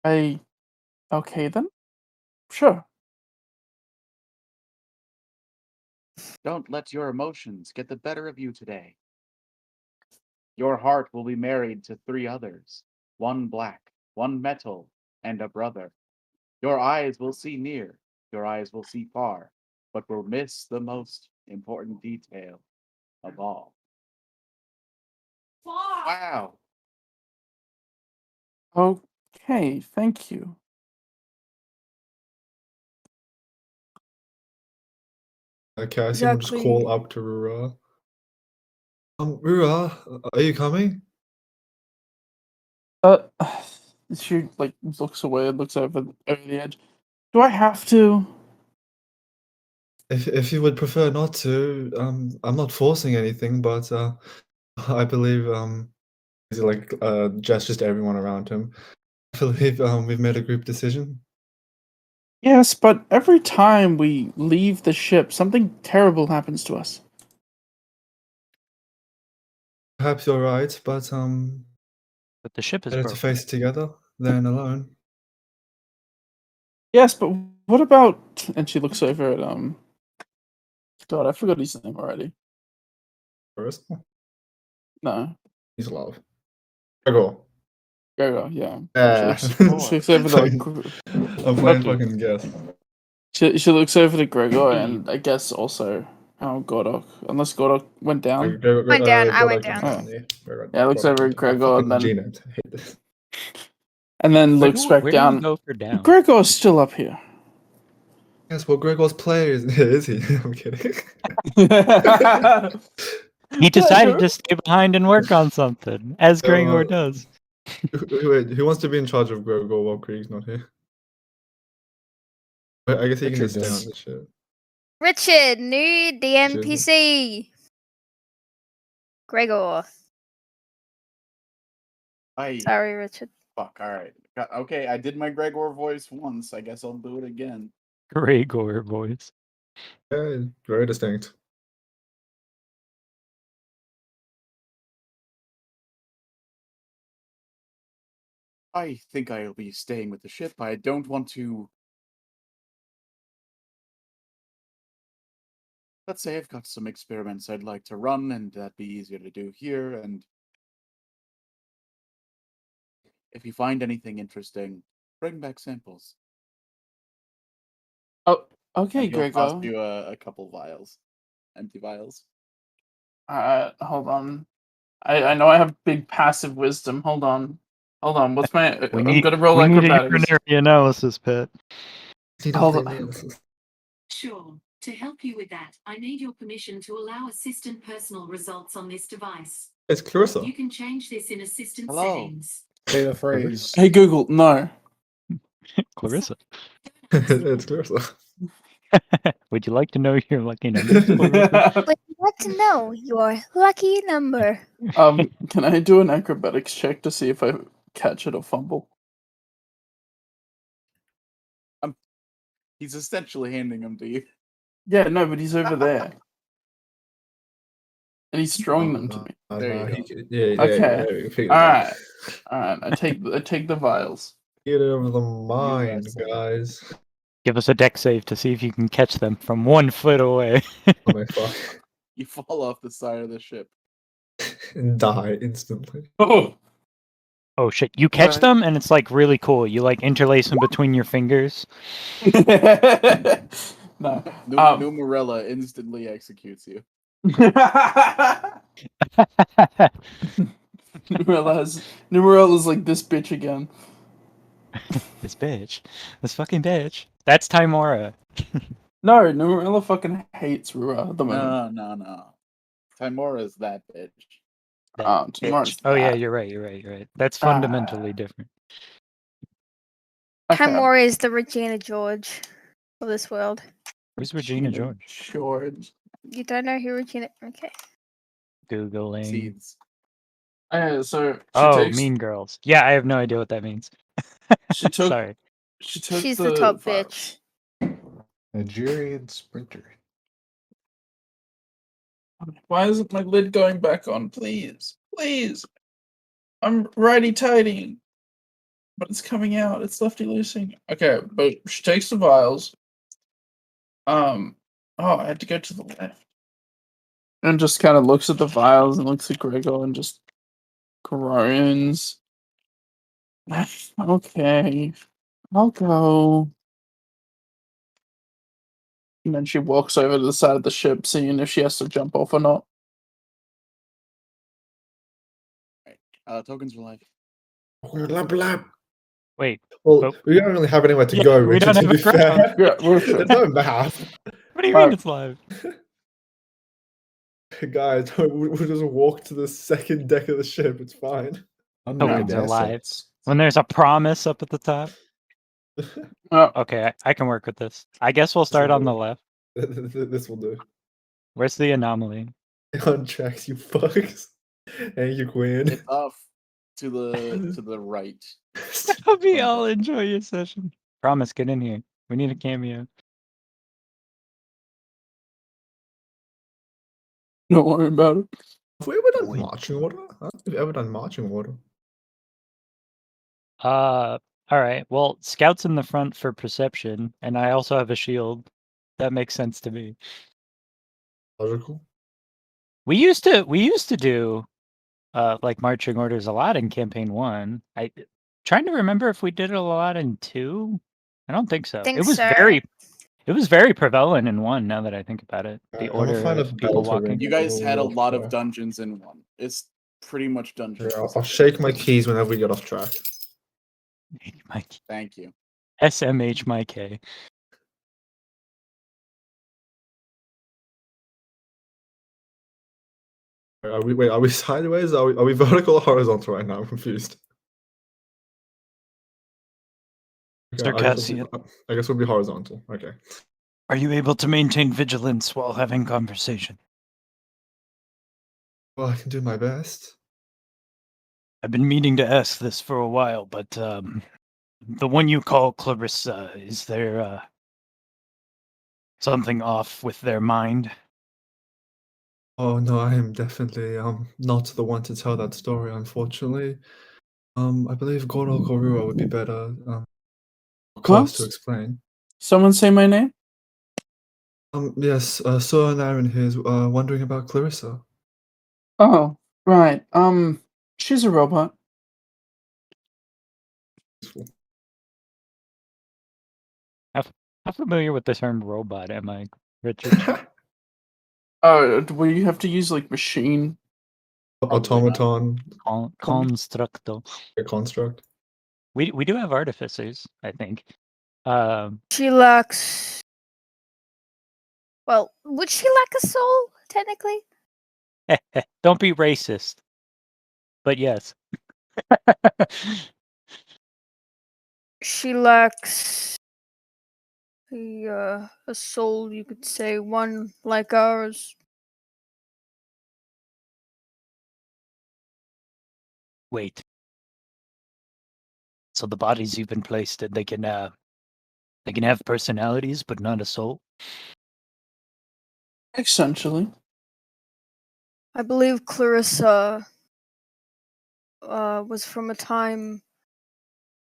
Okay then. Sure.
Don't let your emotions get the better of you today. Your heart will be married to 3 others, 1 black, 1 metal, and a brother. Your eyes will see near, your eyes will see far, but will miss the most important detail of all. Wow.
Okay, thank you.
Cassian will just call
Exactly.
up to Rura. Rura, are you coming?
She like looks away and looks over the edge. Do I have to?
If you would prefer not to, I'm not forcing anything, but I believe is it like gestures to everyone around him. I believe we've made a group decision.
Yes, but every time we leave the ship, something terrible happens to us.
Perhaps you're right, but
But the ship is
better to
broken.
face it together than alone.
Yes, but what about? And she looks over at God, I forgot his name already.
First,
No,
he's love. Gregor.
Gregor. Yeah. She looks over to like.
I'm playing
Okay.
fucking guess.
She looks over to Gregor and I guess also Gordok, unless Gordok went down.
Went down, I went down.
Yeah, looks over at Gregor and then
Gina, I hate this.
and then looks back
Where do you
down.
go for down?
Gregor's still up here.
Yes, well, Gregor's player is he? I'm kidding.
He decided to stay behind and work on something, as Gregor does.
Wait, who wants to be in charge of Gregor while Krieg's not here? I guess he can just stay on the ship.
Richard, new DMPC. Gregor. Sorry, Richard.
Fuck, alright. Okay, I did my Gregor voice once. I guess I'll do it again.
Gregor voice.
Yeah, very distinct.
I think I'll be staying with the ship. I don't want to. Let's say I've got some experiments I'd like to run, and that'd be easier to do here. And if you find anything interesting, bring back samples.
Oh, okay,
And he'll toss
Gregor.
you a couple vials, empty vials.
Hold on. I know I have big passive wisdom. Hold on. What's my? I'm gonna roll
we need a
acrobatics.
urinary analysis, Pet.
Hold on.
Sure. To help you with that, I need your permission to allow assistant personal results on this device.
It's Clarissa.
You can change this in assistant
Hello.
settings.
Say the phrase.
Hey Google, no.
Clarissa.
It's Clarissa.
Would you like to know your lucky number? Clarissa?
Would you like to know your lucky number?
Can I do an acrobatics check to see if I catch it or fumble?
He's essentially handing them to you.
Yeah, no, but he's over there. And he's throwing them to me.
There you
go. Yeah,
Okay. Alright. Alright, I take the vials.
Get over the mind, guys.
Give us a deck save to see if you can catch them from 1 foot away.
Oh my fuck.
You fall off the side of the ship.
And die instantly.
Oh,
Oh shit, you catch
Alright.
them and it's like really cool. You like interlace them between your fingers.
no.
Numerella instantly executes you.
Numerella's like this bitch again.
This bitch. This fucking bitch. That's Timora.
No, Numerella fucking hates Rua at the moment.
No. Timora's that bitch.
Timora's
Oh yeah,
that.
you're right. That's fundamentally different.
Okay.
Timora is the Regina George of this world.
Where's Regina George?
George.
You don't know who Regina? Okay.
Googling.
Seeds.
So she
Oh,
takes,
Mean Girls. Yeah, I have no idea what that means.
She took.
Sorry.
She took.
She's the top
vials.
bitch.
Nigerian sprinter.
Why isn't my lid going back on? Please. I'm righty tighty. But it's coming out. It's lefty loosing. Okay, but she takes the vials. Oh, I had to go to the left. And just kind of looks at the vials and looks at Gregor and just groans. Okay, I'll go. And then she walks over to the side of the ship, seeing if she has to jump off or not.
Tokens for life.
Lab, lab.
Wait,
Well,
Oh.
we don't really have anywhere to
Yeah,
go,
we
Richard,
don't
to
have
be
a crowd.
fair.
Yeah, we're
There's no map.
what do you mean it's live?
Guys, we'll just walk to the second deck of the ship. It's fine.
Tokens are live.
Assets.
When there's a promise up at the top.
Oh,
Okay, I can work with this. I guess we'll start on the left.
This will do.
Where's the anomaly?
On tracks, you fucks. Thank you, Queen.
It's off to the right.
Hope you
from
all
the-
enjoy your session. Promise, get in here. We need a cameo.
Don't worry about it.
Have we ever done
Wait.
marching order? I don't think we've ever done marching order.
All right. Well, scouts in the front for perception, and I also have a shield. That makes sense to me.
Logical.
We used to do like marching orders a lot in campaign 1. I trying to remember if we did it a lot in 2. I don't think so.
Think
It was
so.
very prevalent in 1 now that I think about it. The
I'm a
order
fan
of
of
people
Delta
walking.
Ring.
You guys had a
Lord
lot of
Fire.
dungeons in one. It's pretty much dungeons.
Yeah, I'll shake my keys whenever we get off track.
Mike.
Thank you.
SMH my K.
Are we sideways? Are we vertical or horizontal right now? I'm confused. Okay,
Circassian.
I guess we'll be horizontal. Okay.
Are you able to maintain vigilance while having conversation?
Well, I can do my best.
I've been meaning to ask this for a while, but the one you call Clarissa, is there something off with their mind?
Oh no, I am definitely not the one to tell that story, unfortunately. I believe Goro Korura would be better close to
What?
explain.
Someone say my name?
Yes, Sir and Aaron here is wondering about Clarissa.
Oh, right. She's a robot.
How familiar with the term robot am I, Richard?
Do we have to use like machine?
Probably not.
Automaton,
Constructo.
a construct.
We do have artificers, I think.
She lacks. Well, would she lack a soul, technically?
Don't be racist. But yes.
She lacks a soul, you could say, one like ours.
Wait. So the bodies you've been placed in, they can have personalities, but not a soul.
Essentially.
I believe Clarissa was from a time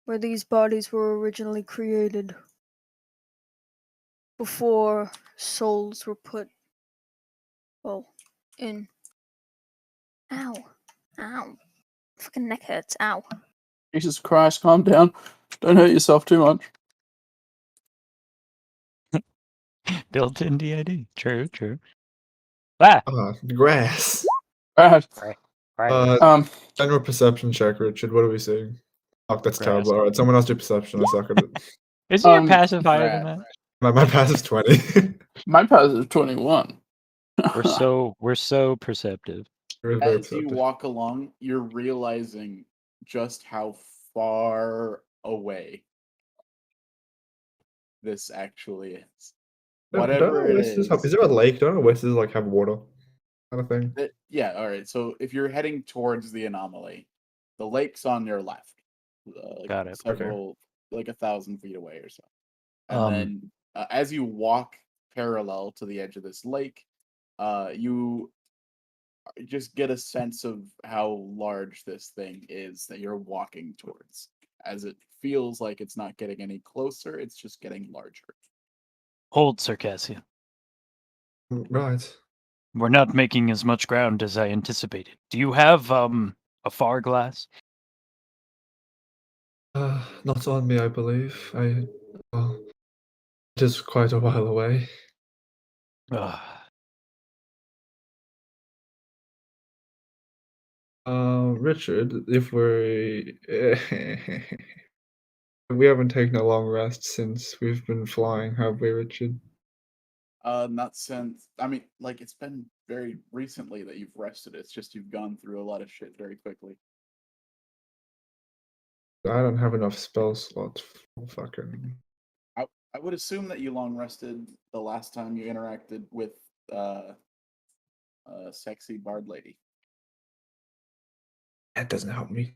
where these bodies were originally created. Before souls were put, well, in. Ow. Ow. Fucking neck hurts. Ow.
Jesus Christ, calm down. Don't hurt yourself too much.
Built-in DID. True. Ah!
Grass.
Right.
Right.
General perception check, Richard. What are we seeing? Fuck, that's
Grass.
terrible. Alright, someone else do perception. I suck at it.
Isn't your
Um,
passive higher than
Brad.
that?
My pass is 20.
My pass is 21.
We're so perceptive.
Very, very
As you
perceptive.
walk along, you're realizing just how far away this actually is. Whatever it is.
Is there a lake? Don't know where this is like have water kind of thing.
Yeah, all right. So if you're heading towards the anomaly, the lake's on your left. Like
Got it.
Several, like 1,000 feet away or so. And
Um,
then as you walk parallel to the edge of this lake, you just get a sense of how large this thing is that you're walking towards. As it feels like it's not getting any closer, it's just getting larger.
Hold, Circassia.
Right.
We're not making as much ground as I anticipated. Do you have a far glass?
Not on me, I believe. Just quite a while away.
Ugh.
Richard, if we haven't taken a long rest since we've been flying, have we, Richard?
Not since. I mean, like it's been very recently that you've rested. It's just you've gone through a lot of shit very quickly.
I don't have enough spell slots for fucking.
I would assume that you long rested the last time you interacted with sexy bard lady.
That doesn't help me.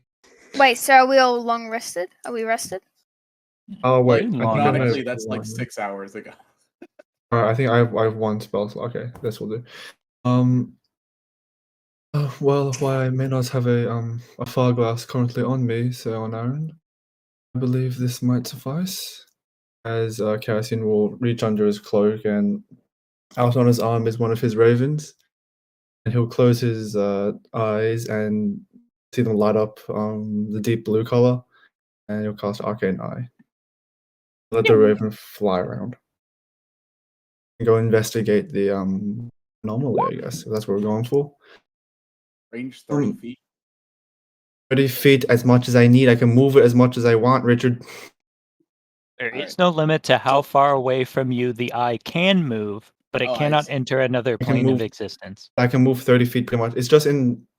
Wait, so are we all long rested? Are we rested?
Oh wait,
You
I
long
think I may
Ironically,
have
that's like
one.
6 hours ago.
I think I have one spell slot. Okay, this will do. Well, while I may not have a far glass currently on me, Sir Aaron, I believe this might suffice. As Cassian will reach under his cloak, and out on his arm is one of his ravens, and he'll close his eyes and see them light up the deep blue color, and he'll cast Arcane Eye. Let the raven fly around. And go investigate the anomaly, I guess, if that's what we're going for.
Range 30
Hmm.
feet.
30 feet, as much as I need. I can move it as much as I want, Richard.
There
Alright.
is no limit to how far away from you the eye can move, but it
Oh, I
cannot
see.
enter another
I can
plane of
move-
existence.
I can move 30 feet pretty much. It's just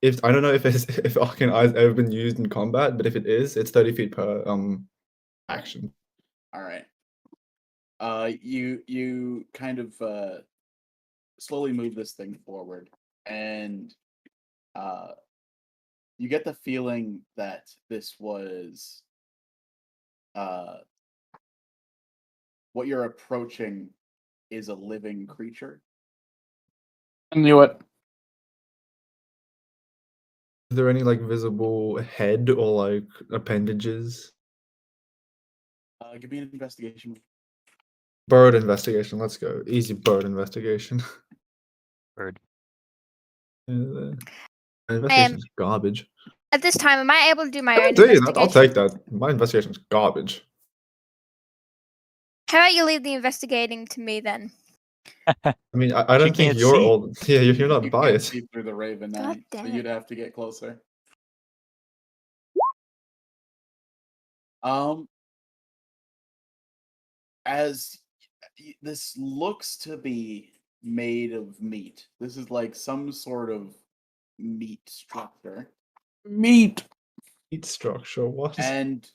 if I don't know if if Arcane Eye's ever been used in combat, but if it is, it's 30 feet per action.
All right. You kind of slowly move this thing forward, and you get the feeling that this was what you're approaching is a living creature.
I knew it.
Is there any like visible head or like appendages?
Give me an investigation.
Bird investigation. Let's go. Easy bird investigation.
Bird.
Yeah, investigation's garbage.
At this time, am I able to do my
I
own
can tell you that. I'll
investigation?
take that. My investigation's garbage.
How about you leave the investigating to me then?
I mean, I don't think
can't
you're
see.
all. Yeah, you're
You
not
can't
biased.
see through the raven
God
eye, so
damn
you'd
it.
have to get closer. As this looks to be made of meat. This is like some sort of meat structure.
Meat.
Heat structure. What?
And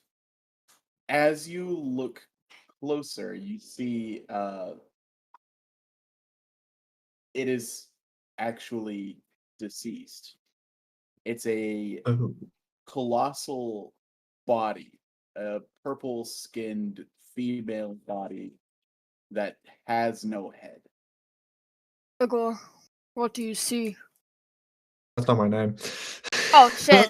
as you look closer, you see it is actually deceased. It's a
Oh,
colossal body, a purple skinned female body that has no head.
Igor, what do you see?
that's not my name.
Oh shit.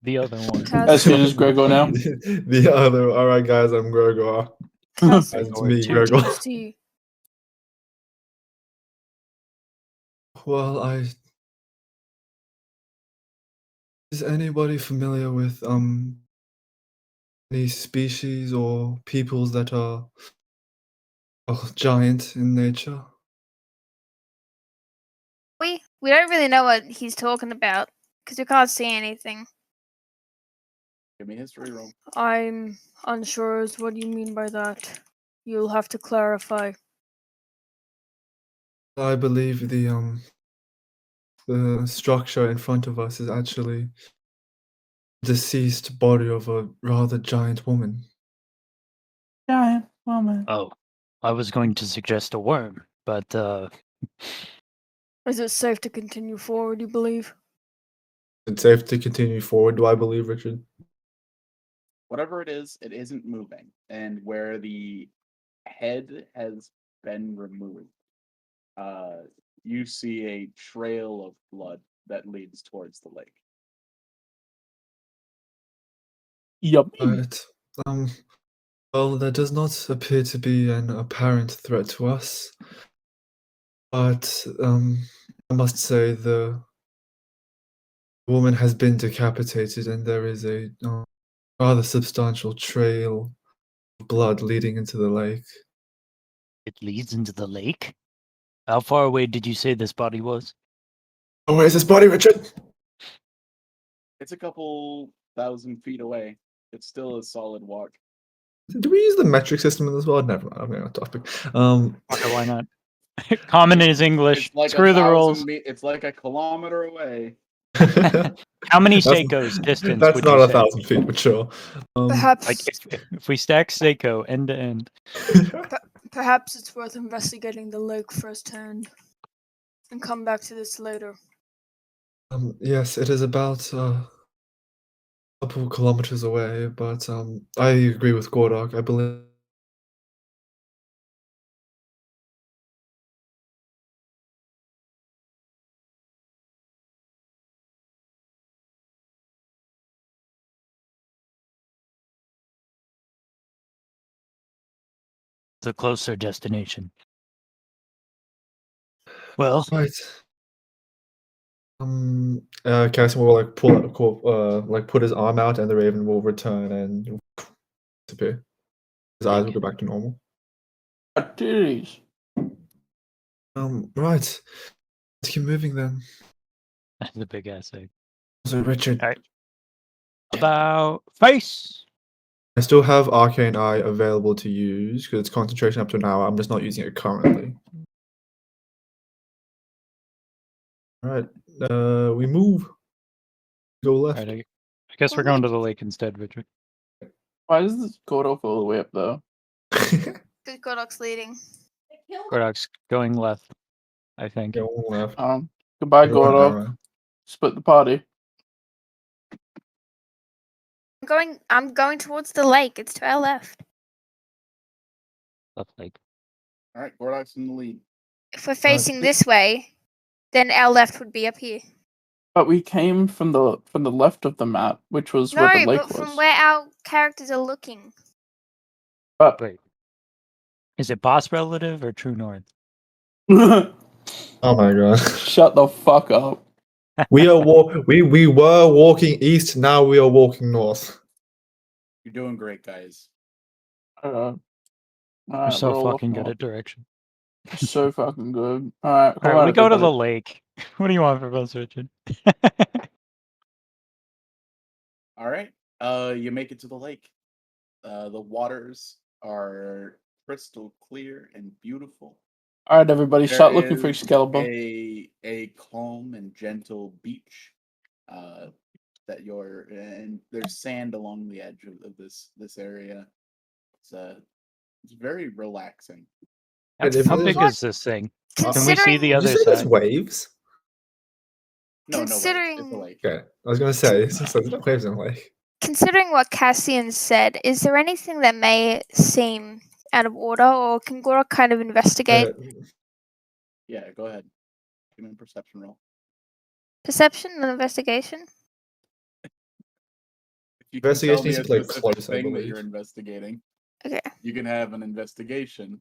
The other one.
As soon as Gregor now.
The other. All right, guys. I'm Gregor.
Cassian,
It's
Or
me,
two.
what do you
Gregor.
see?
Well, is anybody familiar with any species or peoples that are giant in nature?
We don't really know what he's talking about because we can't see anything.
Give me a history roll.
I'm unsure as what you mean by that. You'll have to clarify.
I believe the structure in front of us is actually deceased body of a rather giant woman.
Giant woman.
Oh, I was going to suggest a worm, but
Is it safe to continue forward, you believe?
It's safe to continue forward, do I believe, Richard?
Whatever it isn't moving. And where the head has been removed, you see a trail of blood that leads towards the lake.
Yummy.
Right. Well, there does not appear to be an apparent threat to us. But I must say the woman has been decapitated, and there is a rather substantial trail of blood leading into the lake.
it leads into the lake. How far away did you say this body was?
Oh, where's this body, Richard?
It's a couple thousand feet away. It's still a solid walk.
Do we use the metric system in this world? Never mind. I'm going off topic.
Okay, why not? Common is English.
It's like
Screw the rules.
It's like a kilometer away.
How many
That's-
Seiko's distance
That's
would
not
you
a
say?
1,000 feet, but sure.
Perhaps
Like if we stack Seiko end to end.
perhaps it's worth investigating the lake firsthand and come back to this later.
Yes, it is about a couple kilometers away, but I agree with Gordok. I believe
It's a closer destination. Well,
right. Cassian will like put his arm out, and the raven will return and disappear. His eyes will go back to normal.
Jeez.
Right. Let's keep moving then.
that's a big ass egg.
So Richard,
All right. About face.
I still have Arcane Eye available to use because it's concentration up to an hour. I'm just not using it currently. All right. We move. Go
All
left.
right, I guess we're going to the lake instead, Richard.
Why is this Gordok all the way up there?
Because Gordok's leading.
Gordok's going left, I think.
Go left.
Goodbye,
Go on,
Gordok.
Aaron.
Split the party.
I'm going towards the lake. It's to our left.
Left lake.
All right, Gordok's in the lead.
If we're facing this way, then our left would be up here.
But we came from the left of the map, which was where the
No,
lake
but from
was.
where our characters are looking.
But
Wait. Is it boss relative or true north?
Oh my god.
shut the fuck up.
we were walking east. Now we are walking north.
You're doing great, guys.
We're
Alright,
so
roll off
fucking good
north.
at direction.
So fucking good. Alright,
All right, we go to the lake. What do you want from us, Richard?
All right. You make it to the lake. The waters are crystal clear and beautiful.
Alright, everybody,
There
start looking for
is
Excalibur.
a calm and gentle beach that you're and there's sand along the edge of this area. It's very relaxing.
How
How big
big
is this thing? Can we see
Considering
the
Did
other
you say there's
side?
waves?
No, no waves. It's a
Considering-
lake.
Okay, I was gonna say it's just like there's no waves in the lake.
considering what Cassian said, is there anything that may seem out of order, or can Gordok kind of investigate?
Yeah, go ahead. Give me a perception roll.
Perception and investigation?
If you can tell
Investigation
me
needs
a
to play
specific
close, I
thing that
believe.
you're investigating,
Okay.
you can have an investigation,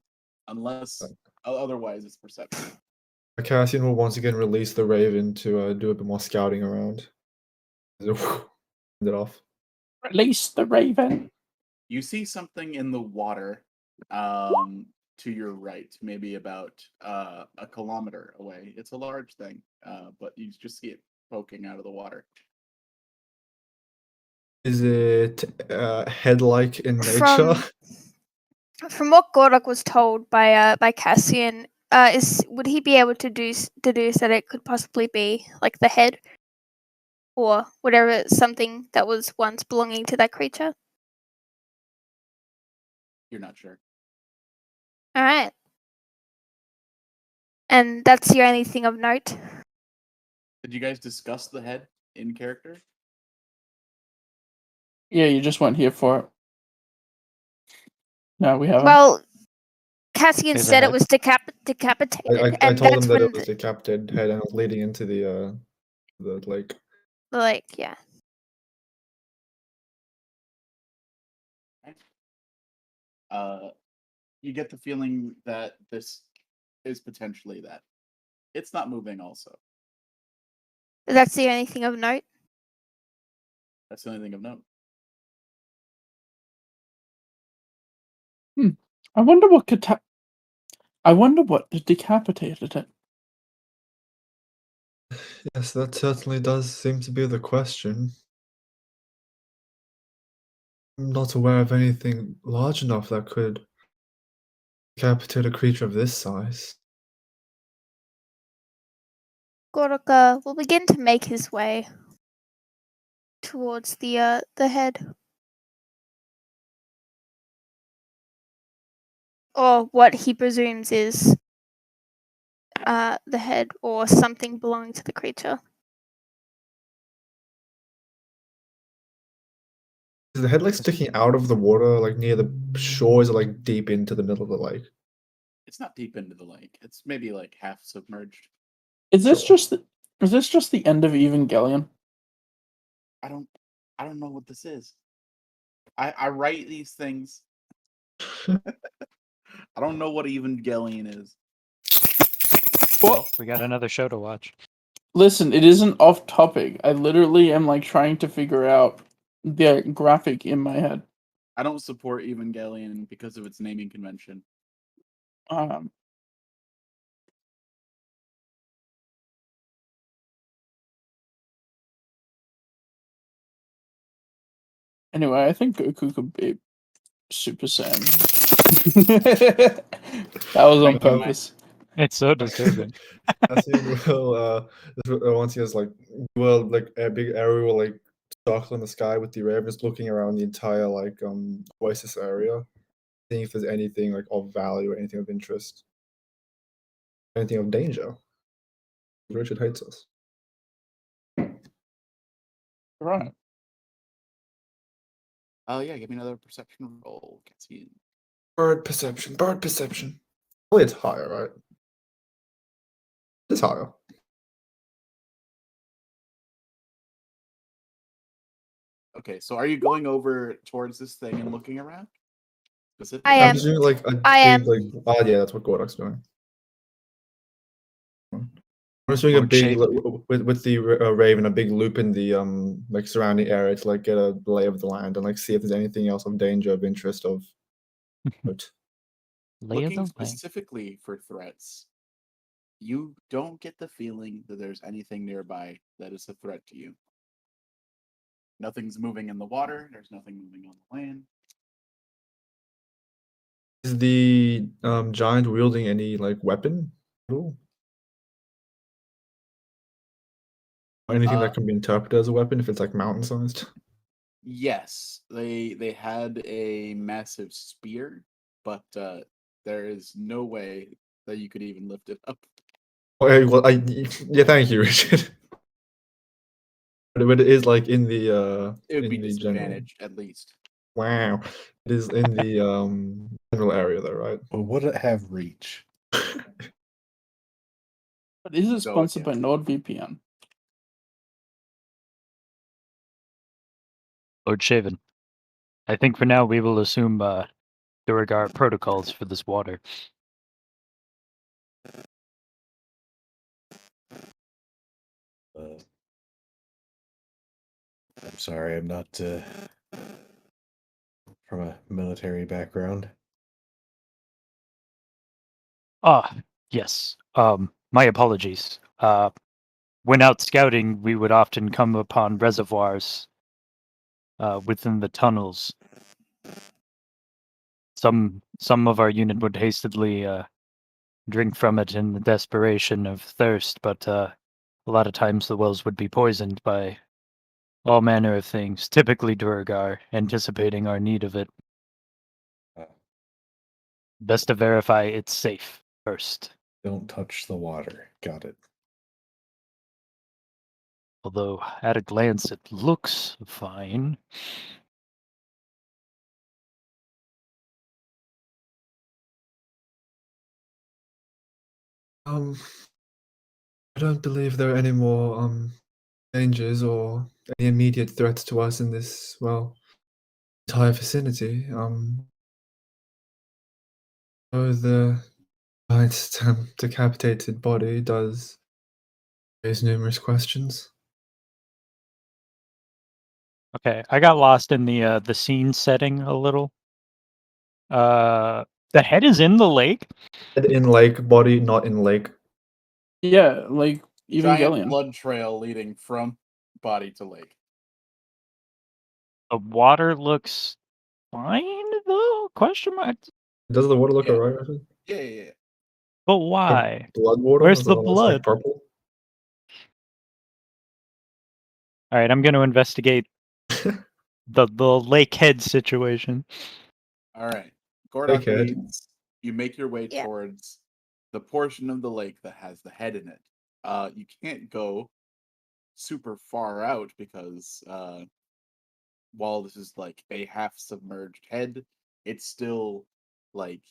unless otherwise it's perception.
Cassian will once again release the Raven to do a bit more scouting around. End it off.
Release the Raven.
You see something in the water to your right, maybe about a kilometer away. It's a large thing, but you just see it poking out of the water.
Is it head-like in nature?
From what Gordok was told by Cassian, would he be able to deduce that it could possibly be like the head, or whatever, something that was once belonging to that creature?
You're not sure.
All right. And that's the only thing of note.
Did you guys discuss the head in character?
Yeah, you just went here for it. No, we haven't.
Well, Cassian
Is
said
that
it was decapitated,
I
and
told
that's
him that
when
it was a decapitated head and it was leading into the lake.
the lake. Yeah.
You get the feeling that this is potentially that. It's not moving also.
That's the only thing of note.
That's the only thing of note.
I wonder what decapitated it.
Yes, that certainly does seem to be the question. I'm not aware of anything large enough that could decapitate a creature of this size.
Gordok will begin to make his way towards the head, or what he presumes is the head or something belonging to the creature.
Is the head like sticking out of the water, like near the shore? Or is it like deep into the middle of the lake?
It's not deep into the lake. It's maybe like half submerged.
Is this
Sure.
just the end of Evangelion?
I don't know what this is. I write these things. I don't know what Evangelion is.
Well, we got another show to watch.
Listen, it isn't off topic. I literally am like trying to figure out the graphic in my head.
I don't support Evangelion because of its naming convention.
Um, anyway, I think Goku could be Super Saiyan. That was on
Thank you, Mike.
purpose.
It's so disturbing.
Cassian will once he has like a big area will like circle in the sky with the raven, just looking around the entire like Oasis area, seeing if there's anything like of value or anything of interest, anything of danger. Richard hates us.
Right.
Oh yeah, give me another perception roll. Can't see.
Bird perception. Bird perception. Well, it's higher, right? It's higher.
Okay, so are you going over towards this thing and looking around? Specifically?
I
I'm
am.
just doing like a
I
big
am.
like. Oh yeah, that's what Gordok's doing. I'm just doing a
Lord
big
Shaven.
with the raven, a big loop in the like surrounding area to like get a lay of the land and like see if there's anything else of danger, of interest, of note.
Lay of
Looking
the land.
specifically for threats, you don't get the feeling that there's anything nearby that is a threat to you. Nothing's moving in the water. There's nothing moving on the land.
Is the giant wielding any like weapon at all? Or anything
Uh,
that can be interpreted as a weapon if it's like mountain sized?
Yes, they had a massive spear, but there is no way that you could even lift it up.
Well, yeah, thank you, Richard. But it is like in the
It would be
in the general.
disadvantaged at least.
Wow, it is in the general area though, right?
But would it have reach?
But is it
Go
sponsored by
again.
NordVPN?
Lord Shaven. I think for now we will assume Duragar protocols for this water.
I'm sorry, I'm not from a military background.
Ah, yes. My apologies. When out scouting, we would often come upon reservoirs within the tunnels. Some of our unit would hastily drink from it in the desperation of thirst, but a lot of times the wells would be poisoned by all manner of things, typically Duragar, anticipating our need of it. Best to verify it's safe first.
Don't touch the water. Got it.
Although, at a glance, it looks fine.
I don't believe there are any more dangers or any immediate threats to us in this entire vicinity. Though the giant's decapitated body does raise numerous questions.
Okay, I got lost in the scene setting a little. The head is in the lake.
Head in lake, body not in lake.
Yeah, like
Giant
Evangelion.
blood trail leading from body to lake.
The water looks fine, though? Question mark.
Does the water look
Yeah.
alright? Richard?
Yeah.
But why?
Blood water?
Where's
Is
the
one that's, like,
blood?
purple?
All right, I'm going to investigate the lake head situation.
All right. Gordok
Lakehead.
leads. You make your way
Yeah.
towards the portion of the lake that has the head in it. You can't go super far out because while this is like a half submerged head, it's still like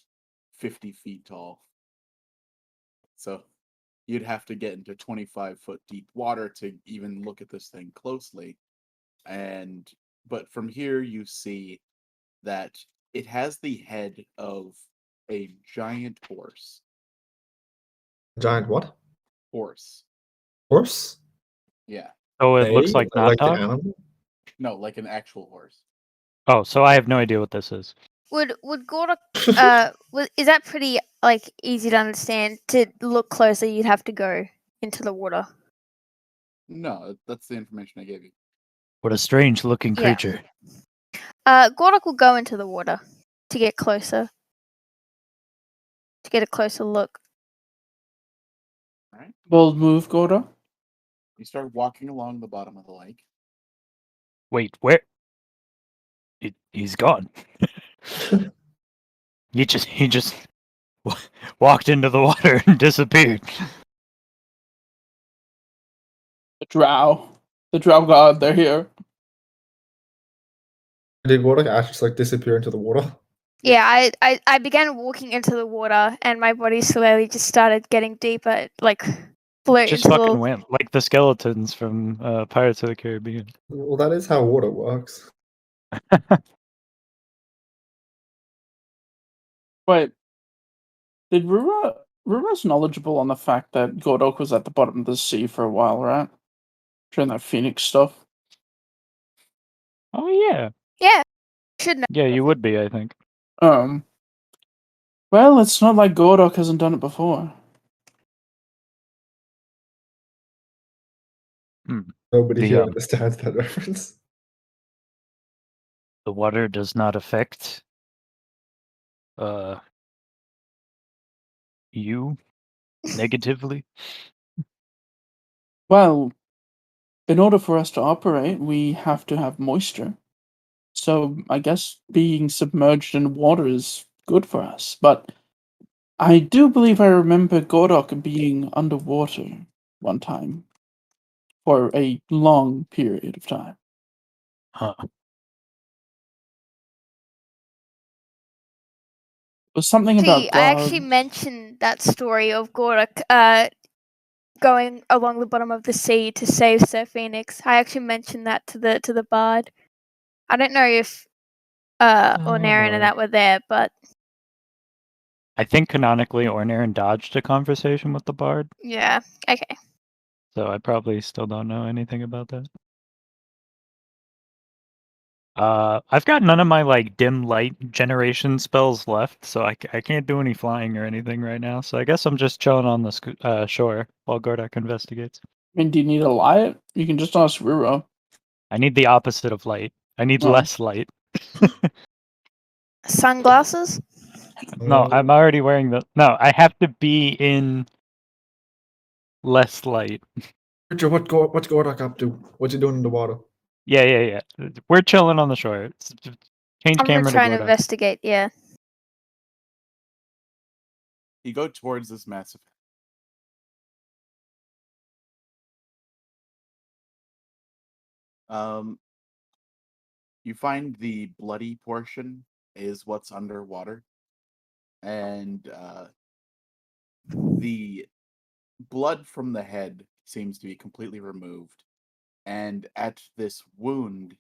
50 feet tall. So you'd have to get into 25-foot deep water to even look at this thing closely. But from here you see that it has the head of a giant horse.
Giant what?
Horse.
Horse?
Yeah.
Oh, it looks
They?
like
Like the
Knockdog?
animal?
No, like an actual horse.
Oh, so I have no idea what this is.
Would Gordok is that pretty like easy to understand? To look closer, you'd have to go into the water.
No, that's the information I gave you.
What a strange looking
Yeah.
creature.
Gordok will go into the water to get closer, to get a closer look.
All right.
Bold move, Gordo.
You start walking along the bottom of the lake.
Wait, where? He's gone. he just walked into the water and disappeared.
The drow god, they're here.
Did Warlock actually just like disappear into the water?
Yeah, I began walking into the water, and my body slowly just started getting deeper, like float
Just
into
fucking
the.
went like the skeletons from Pirates of the Caribbean.
Well, that is how water works.
Wait, did Rura's knowledgeable on the fact that Gordok was at the bottom of the sea for a while, right? During that Phoenix stuff.
Oh yeah,
Yeah, should know.
yeah, you would be, I think.
Well, it's not like Gordok hasn't done it before.
Nobody
The,
here
um,
understands that reference.
The water does not affect you negatively.
Well, in order for us to operate, we have to have moisture. So I guess being submerged in water is good for us. But I do believe I remember Gordok being underwater one time for a long period of time.
Huh.
It was something about
See, I actually
gods.
mentioned that story of Gordok going along the bottom of the sea to save Sir Phoenix. I actually mentioned that to the bard. I don't know if Ornaren and that were there, but
I think canonically Ornaren dodged a conversation with the bard,
yeah, okay.
so I probably still don't know anything about that. I've got none of my like dim light generation spells left, so I can't do any flying or anything right now. So I guess I'm just chilling on the shore while Gordok investigates.
I mean, do you need a light? You can just ask Ruro.
I need the opposite of light. I need
Oh.
less light.
Sunglasses?
No, I'm already wearing the. No, I have to be in less light.
Richard, what's Gordok up to? What's he doing in the water?
Yeah. We're chilling on the shore. Change
I'm gonna
camera to
try and
Gordok.
investigate, yeah.
You go towards this massive. You find the bloody portion is what's underwater, and the blood from the head seems to be completely removed. And at this wound,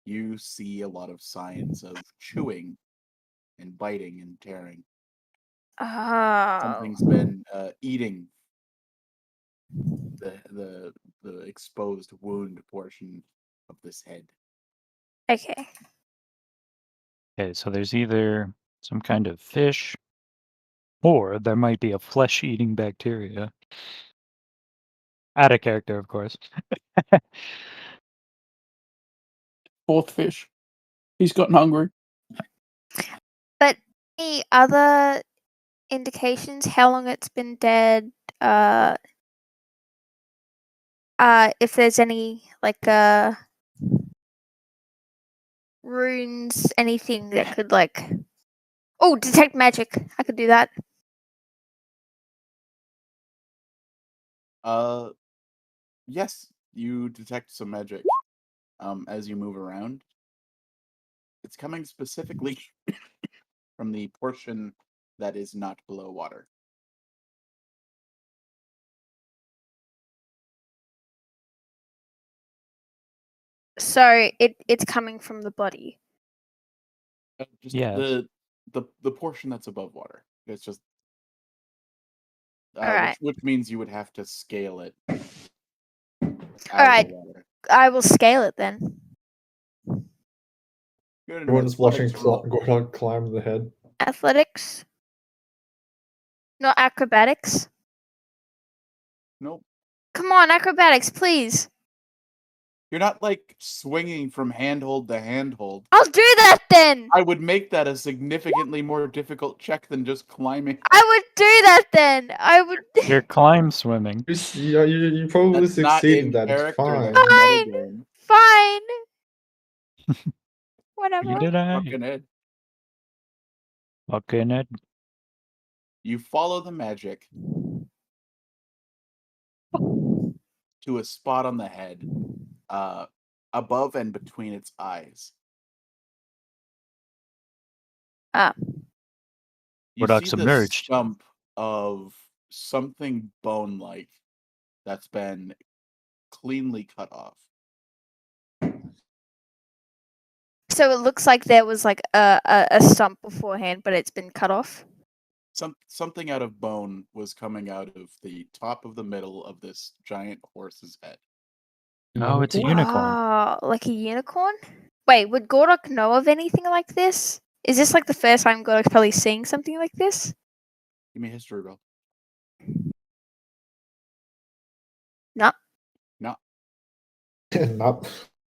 you see a lot of signs of chewing and biting and tearing.
Oh.
Something's been eating the exposed wound portion of this head.
Okay.
Okay, so there's either some kind of fish, or there might be a flesh-eating bacteria. Out of character, of course.
Fourth fish. He's gotten hungry.
But any other indications how long it's been dead? If there's any like runes, anything that could like detect magic. I could do that.
Yes, you detect some magic as you move around. It's coming specifically from the portion that is not below water.
So it's coming from the body.
Just
Yes.
the portion that's above water. It's just
Alright.
which means you would have to scale it out
Alright.
of the water.
I will scale it then.
Go ahead and
Everyone's watching
athletics roll.
Gordon climb the head.
Athletics? Not acrobatics?
Nope.
Come on, acrobatics, please.
You're not like swinging from handhold to handhold.
I'll do that then.
I would make that a significantly more difficult check than just climbing.
I would do that then. I would.
You're climb swimming.
You probably
That's not
succeeded
in
that. It's
character.
fine.
That's
Fine.
metagame.
Fine. Whatever.
You did I.
Fucking Ed.
Fucking Ed.
You follow the magic to a spot on the head, above and between its eyes.
Ah.
You
Murdoch
see
submerged.
the stump of something bone-like that's been cleanly cut off.
So it looks like there was like a stump beforehand, but it's been cut off.
Something out of bone was coming out of the top of the middle of this giant horse's head.
Oh, it's a unicorn.
Oh, like a unicorn? Wait, would Gordok know of anything like this? Is this like the first time Gordok's probably seeing something like this?
Give me a history roll.
No.
No.
Nope.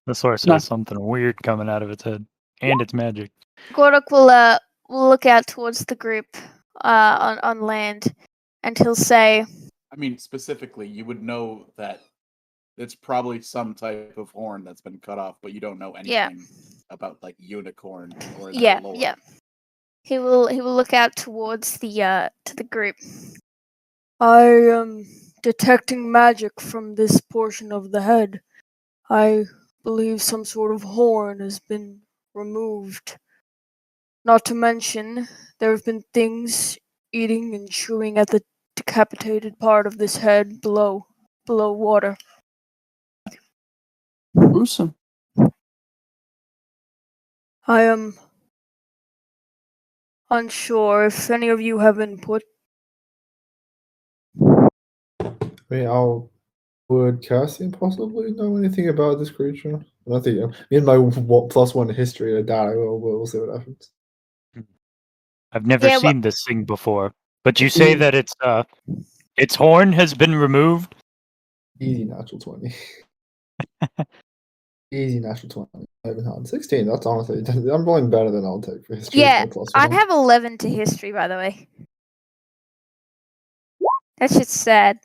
This horse
No.
has something weird coming out of its head. And it's magic.
Gordok will look out towards the group on land, and he'll say,
I mean, specifically, you would know that it's probably some type of horn that's been cut off, but you don't know anything
Yeah.
about like unicorn or
"Yeah,
lore.
yeah." He will look out towards the to the group. I am detecting magic from this portion of the head. I believe some sort of horn has been removed. Not to mention, there have been things eating and chewing at the decapitated part of this head below water.
Gruesome.
I am unsure if any of you have input.
Would Cassian possibly know anything about this creature? I don't think. Me and my +1 history, I doubt I will. We'll see what happens.
I've never
Yeah,
seen this thing before. But you say
Mm.
that its horn has been removed?
Easy natural 20. Easy natural 20. I haven't had 16. That's honestly, I'm rolling better than I'll take for history.
Yeah,
with my
I
+1.
have 11 to history, by the way. That shit's sad.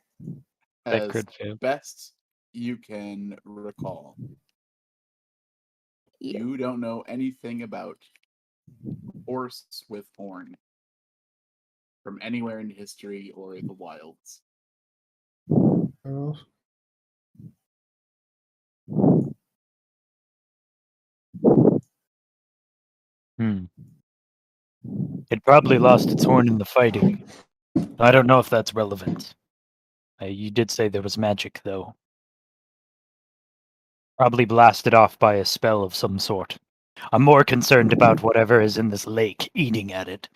That
As
could fail.
best you can recall,
Yeah.
you don't know anything about horse with horn from anywhere in history or the wilds.
Fair enough.
It probably lost its horn in the fighting. I don't know if that's relevant. You did say there was magic, though. Probably blasted off by a spell of some sort. I'm more concerned about whatever is in this lake eating at it.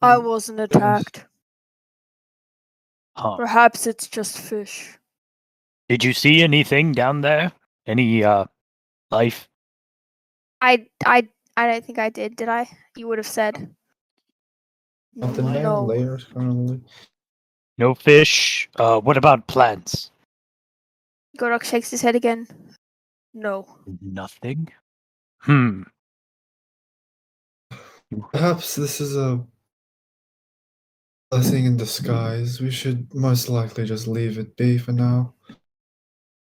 I wasn't attacked.
Huh.
Perhaps it's just fish.
Did you see anything down there? Any life?
I don't think I did I? You would have said.
Nothing down
No.
layers currently.
No fish? What about plants?
Gordok shakes his head again. No.
Nothing?
Perhaps this is a blessing in disguise. We should most likely just leave it be for now.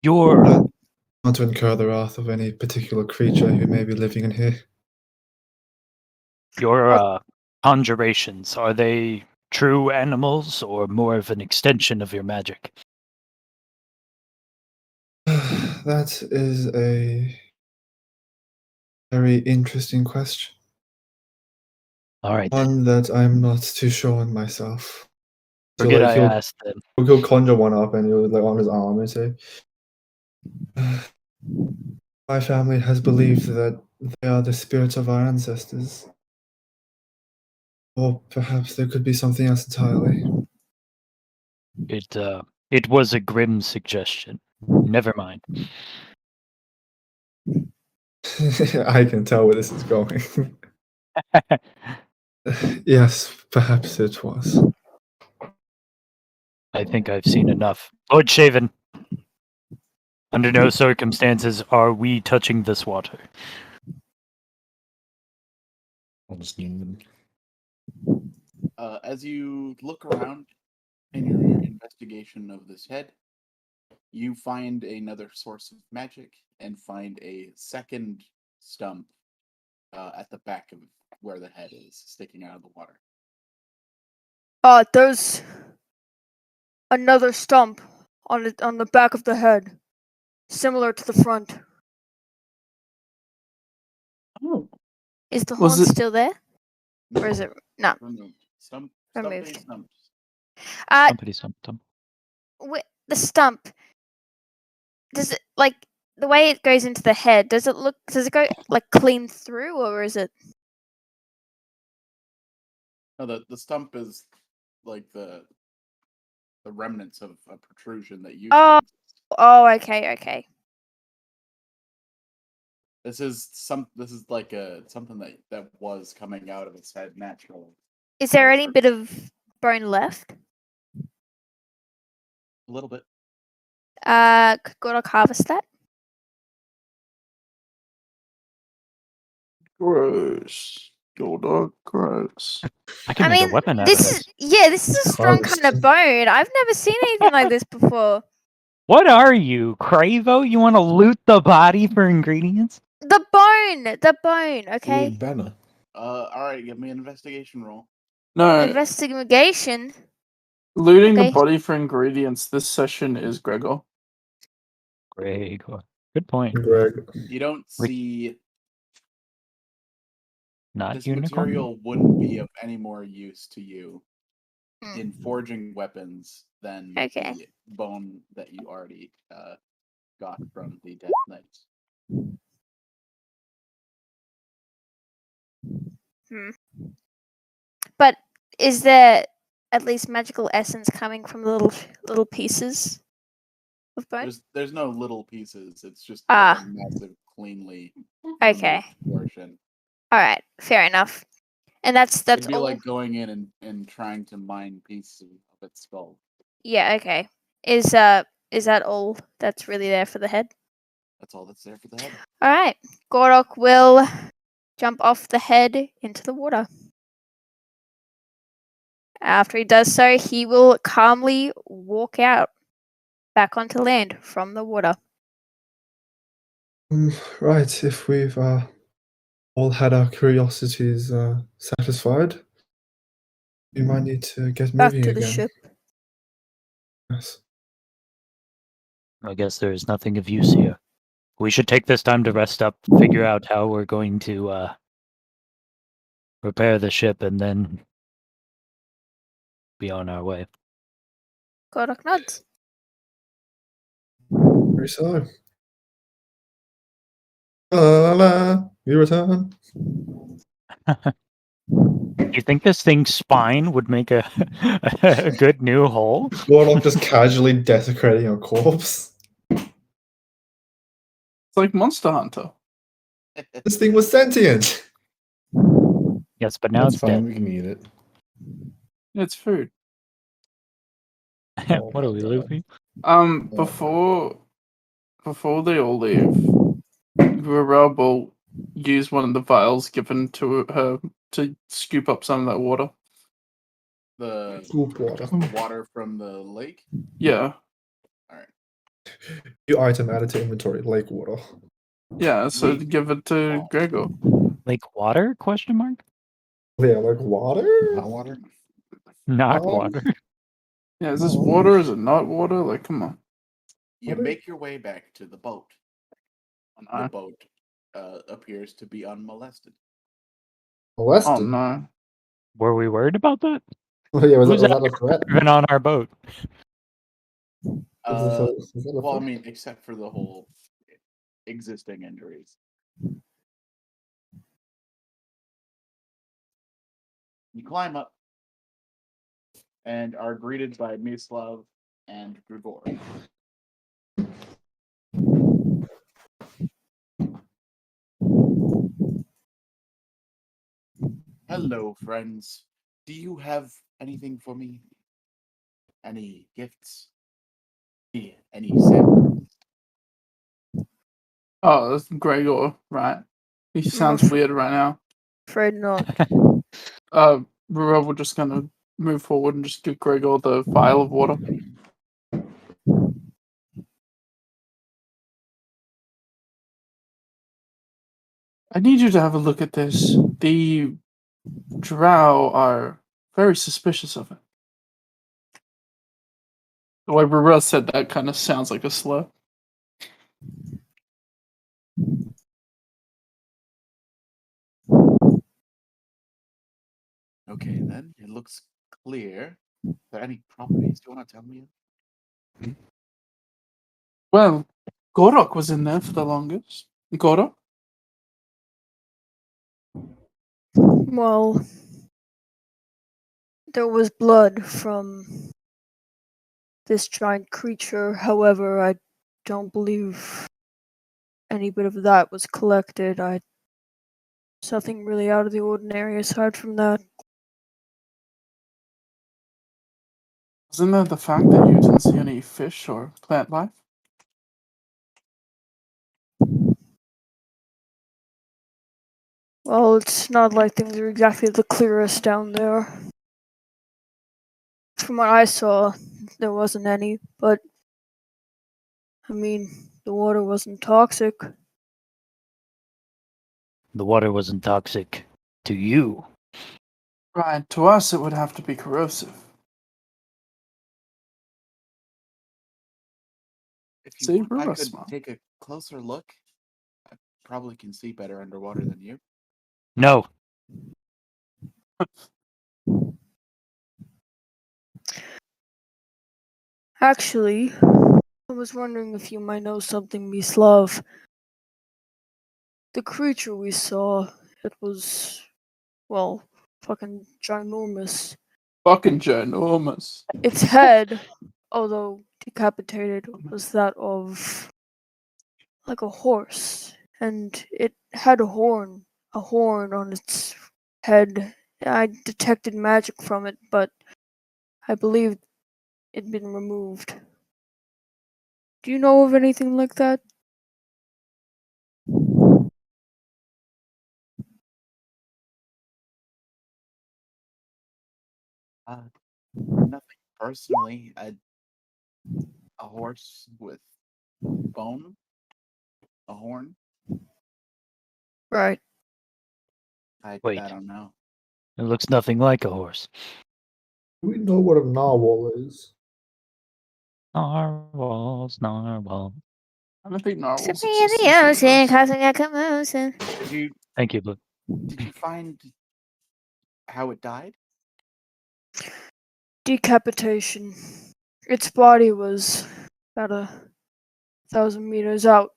You're
Not to incur the wrath of any particular creature who may be living in here.
Your conjurations, are they true animals or more of an extension of your magic?
That is a Very interesting question.
All right, then.
One that I'm not too sure on myself. So,
Forget
like,
I asked then.
he'll conjure one up and he'll like on his arm and say, "My family has believed that they are the spirits of our ancestors, or perhaps there could be something else entirely."
It was a grim suggestion. Never mind.
I can tell where this is going. Yes, perhaps it was.
I think I've seen enough. Lord Shaven. Under no circumstances are we touching this water.
I'll just nod.
As you look around in your investigation of this head, you find another source of magic and find a second stump at the back of where the head is, sticking out of the water.
There's another stump on the back of the head, similar to the front.
Oh.
Is the
Was
horn
it-
still there, or is it no?
Removed. Stumpity
Removed.
stumps.
Somebody stumped him.
The stump. Does it like the way it goes into the head? Does it go like clean through, or is it?
No, the stump is like the remnants of a protrusion that used
Oh.
to exist.
Oh, okay.
This is like something that was coming out of its head naturally.
Is there any bit of bone left?
A little bit.
Could Godok harvest that?
Gross. Your dog, gross.
I can
I
make
mean,
a weapon out of
this
this.
this is a strong kind of
Harvest.
bone. I've never seen anything like this before.
What are you, Cravo? You want to loot the body for ingredients?
The bone. Okay.
Dude, Benna.
All right, give me an investigation roll.
No,
Investigation.
looting
Okay.
the body for ingredients this session is Gregor.
Great. Good point.
Greg.
You don't see
Not
this
unicorn.
material wouldn't be of any more use to you
Hmm.
in forging weapons than
Okay.
the bone that you already got from the Death Knights.
But is there at least magical essence coming from the little pieces of bone?
There's no little pieces. It's just
Ah.
a massive, cleanly
Okay.
removed portion.
All right. Fair enough. And that's
It'd be
all.
like going in and trying to mine pieces of its skull.
Yeah. Okay. Is that all that's really there for the head?
That's all that's there for the head.
All right. Gorok will jump off the head into the water. After he does so, he will calmly walk out back onto land from the water.
Right, if we've all had our curiosities satisfied, we might need to get
Back
moving
to the
again.
ship.
Yes.
I guess there is nothing of use here. We should take this time to rest up, figure out how we're going to repair the ship, and then be on our way.
Gorok nods.
Very so. La la la, we return.
You think this thing's spine would make a a good new hole?
Warlock just casually desecrating a corpse.
It's like Monster Hunter.
This thing was sentient.
Yes, but now
That's
it's
fine.
dead.
We can eat it.
It's food.
Oh
What are
my
we,
God.
Luffy?
Before they all leave, Rurel will use one of the vials given to her to scoop up some of that water.
The
Scoop water.
water from the lake.
Yeah,
New item added to inventory, lake water.
yeah. So
Wait.
give it to Gregor.
Like water? Question mark?
Yeah, like water?
Hot water?
Not
Oh.
water.
Yeah, is this
Oh.
water? Is it not water? Like, come on.
You
Water?
make your way back to the boat. On the
Alright.
boat, appears to be unmolested.
Molested?
Oh no.
Were we worried about that?
Oh, yeah, was
Who's
that a threat?
even on our boat?
Is that a
Well, I
threat?
mean, except for the whole existing injuries. You climb up and are greeted by Mislav and Grigor. Hello, friends. Do you have anything for me? Any gifts? Any samples?
Oh, that's Gregor, right? He sounds
af-
weird right now.
Afraid not.
We're just gonna move forward and just give Gregor the vial of water. I need you to have a look at this. The drow are very suspicious of it. The way Rura said that kind of sounds like a slur.
Okay, then. It looks clear. Are there any properties you want to tell me?
Well, Gorok was in there for the longest. Gorok?
Well, there was blood from this giant creature. However, I don't believe any bit of that was collected. There's nothing really out of the ordinary aside from that.
Wasn't there the fact that you didn't see any fish or plant life?
Well, it's not like things are exactly the clearest down there. From what I saw, there wasn't any, but I mean, the water wasn't toxic.
The water wasn't toxic to you.
Right, to us it would have to be corrosive.
If you
See,
want, I
Rura's
could
smart.
take a closer look. I probably can see better underwater than you.
No.
Actually, I was wondering if you might know something, Mislav. The creature we saw, it was, well, fucking ginormous.
Fucking ginormous.
Its head, although decapitated, was that of like a horse, and it had a horn on its head. I detected magic from it, but I believe it'd been removed. Do you know of anything like that?
Nothing personally. A horse with bone, a horn.
Right.
Wait.
I don't know.
It looks nothing like a horse.
Do we know what a narwhal is?
Narwhals, narwhal.
I don't think narwhals
Sipping
exist
in the
in
ocean,
universe.
causing a commotion.
Thank you, Blue.
Did you find how it died?
Decapitation. Its body was about 1,000 meters out.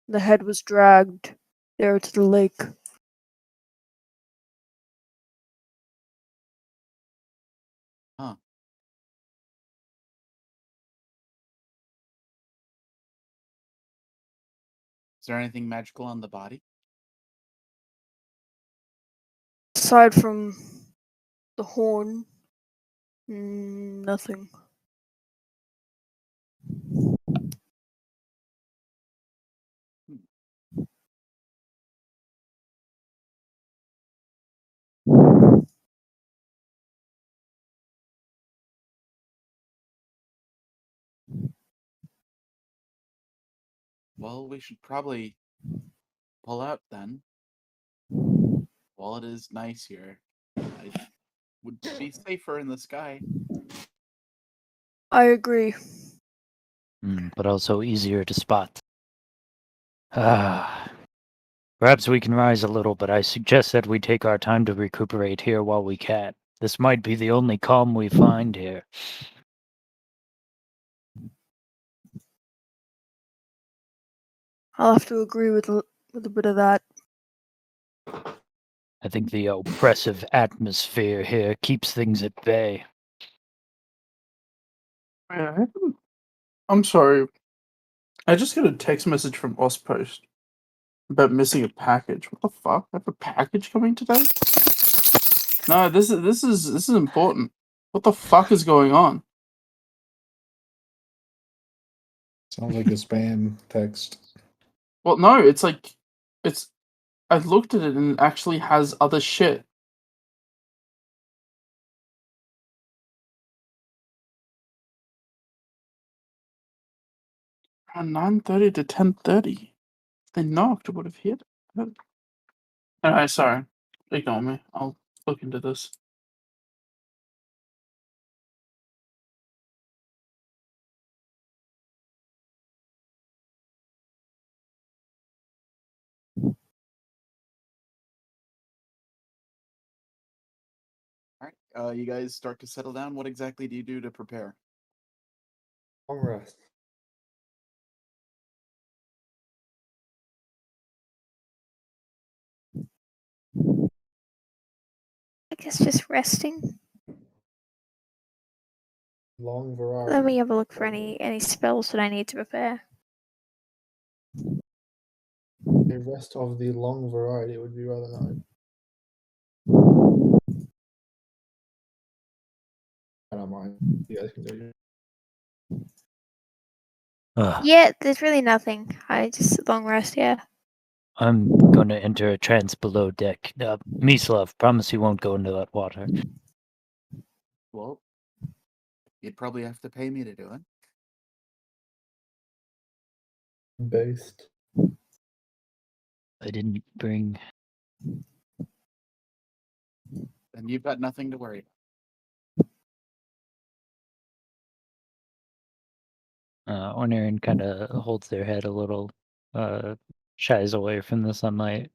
The head was dragged there to the lake.
Huh. Is there anything magical on the body?
Aside from the horn, nothing.
Well, we should probably pull out then. While it is nice here, I would be safer in the sky.
I agree.
But also easier to spot. Ah, Perhaps we can rise a little, but I suggest that we take our time to recuperate here while we can. This might be the only calm we find here.
I'll have to agree with a bit of that.
I think the oppressive atmosphere here keeps things at bay.
Yeah, I'm sorry. I just got a text message from Ostpost about missing a package. What the fuck? I have a package coming today? No, this is important. What the fuck is going on?
Sounds like a spam text.
Well, no, it's like it's. I looked at it and it actually has other shit. Around 9:30 to 10:30. If they knocked, it would have hit. Alright, sorry. Ignore me. I'll look into this.
All right. You guys start to settle down. What exactly do you do to prepare?
Long rest.
I guess just resting.
Long
Let
variety.
me have a look for any spells that I need to prepare.
A rest of the long variety would be rather nice. I don't mind. You guys can do it.
Yeah, there's really nothing. I just long rest. Yeah.
I'm gonna enter a trance below deck. Mislav, promise you won't go into that water.
Well, you'd probably have to pay me to do it.
Based.
I didn't bring.
Then you've got nothing to worry about.
Ornerin kind of holds their head a little, shies away from the sunlight,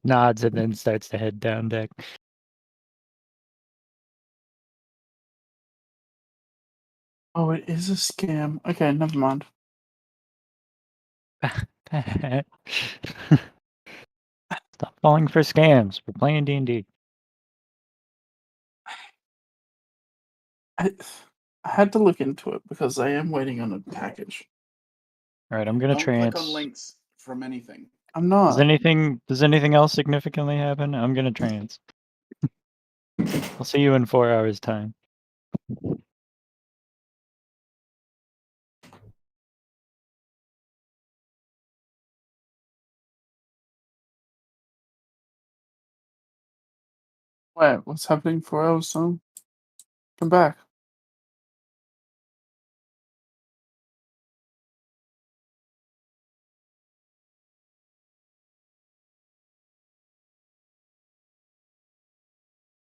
nods, and then starts to head down deck.
Oh, it is a scam. Okay, never mind.
Stop falling for scams. We're playing D&D.
I had to look into it because I am waiting on a package.
All right, I'm gonna
Don't click on
trance.
links from anything.
I'm not.
Does anything else significantly happen? I'm gonna trance. I'll see you in 4 hours' time.
Wait, what's happening 4 hours, son? Come back.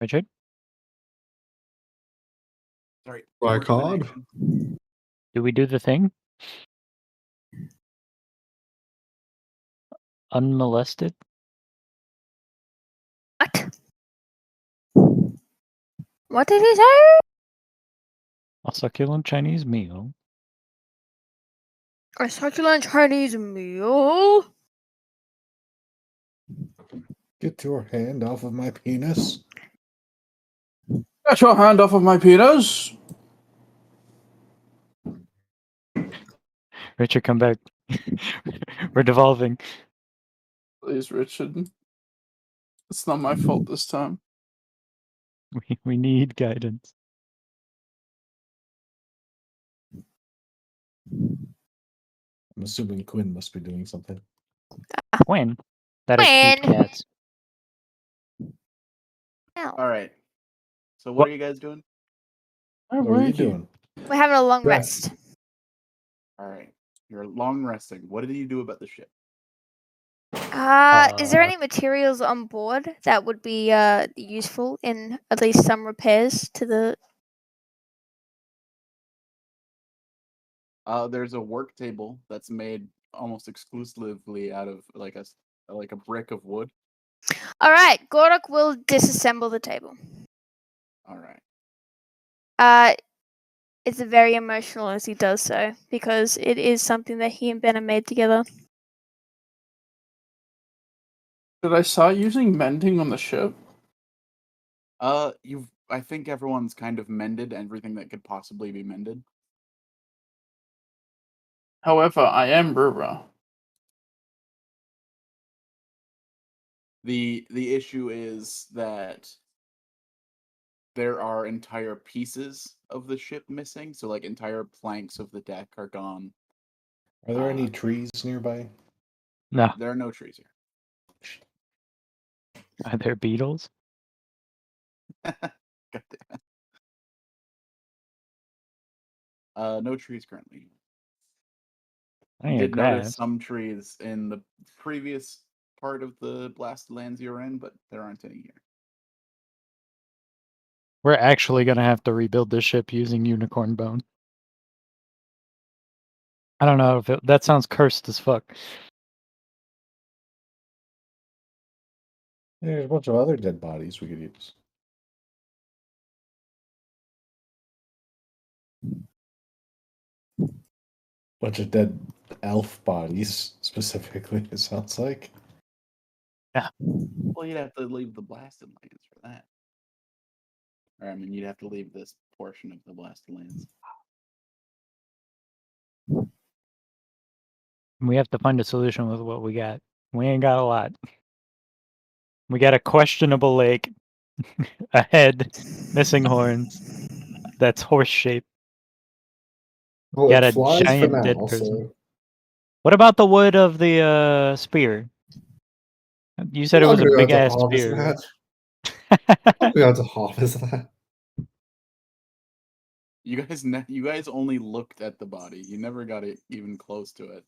Richard?
Sorry.
By
more
card?
divination.
Do we do the thing? Unmolested?
What? What did he say?
A succulent Chinese meal.
A succulent Chinese meal.
Get your hand off of my penis.
Get your hand off of my penis!
Richard, come back. We're devolving.
Please, Richard. It's not my fault this time.
We need guidance.
I'm assuming Quinn must be doing something.
When? That is cute
When?
cats.
Ow.
All right. So what
What-
are you guys doing?
Where
What
were
are you
you?
doing?
We're having a long
Rest.
rest.
All right. You're long resting. What did you do about the ship?
Is there
Uh,
any materials on board that would be useful in at least some repairs to the?
There's a work table that's made almost exclusively out of like a like a brick of wood.
All right, Gordok will disassemble the table.
All right.
It's very emotional as he does so because it is something that he and Ben have made together.
Did I start using mending on the ship?
I think everyone's kind of mended everything that could possibly be mended.
However, I am Rura.
The issue is that there are entire pieces of the ship missing, so like entire planks of the deck are gone.
Are there any trees nearby?
No.
There are no trees here.
Are there beetles?
God damn it. No trees currently.
I
You
ain't
did notice
grass.
some trees in the previous part of the blasted lands you're in, but there aren't any here.
We're actually gonna have to rebuild this ship using unicorn bone. I don't know if that sounds cursed as fuck.
There's a bunch of other dead bodies we could use. Bunch of dead elf bodies, specifically, it sounds like.
Well, you'd have to leave the blasted lands for that. Or, I mean, you'd have to leave this portion of the blasted lands.
We have to find a solution with what we got. We ain't got a lot. We got a questionable lake, a head, missing horns, that's horse shaped.
Well,
Got
it
a
flies for
giant
now,
dead person.
so
What about the wood of the spear? You said it
I'm
was a
not gonna
big
be able
ass
to harvest
spear.
that. I'm not gonna be able to harvest that.
You guys only looked at the body. You never got it even close to it.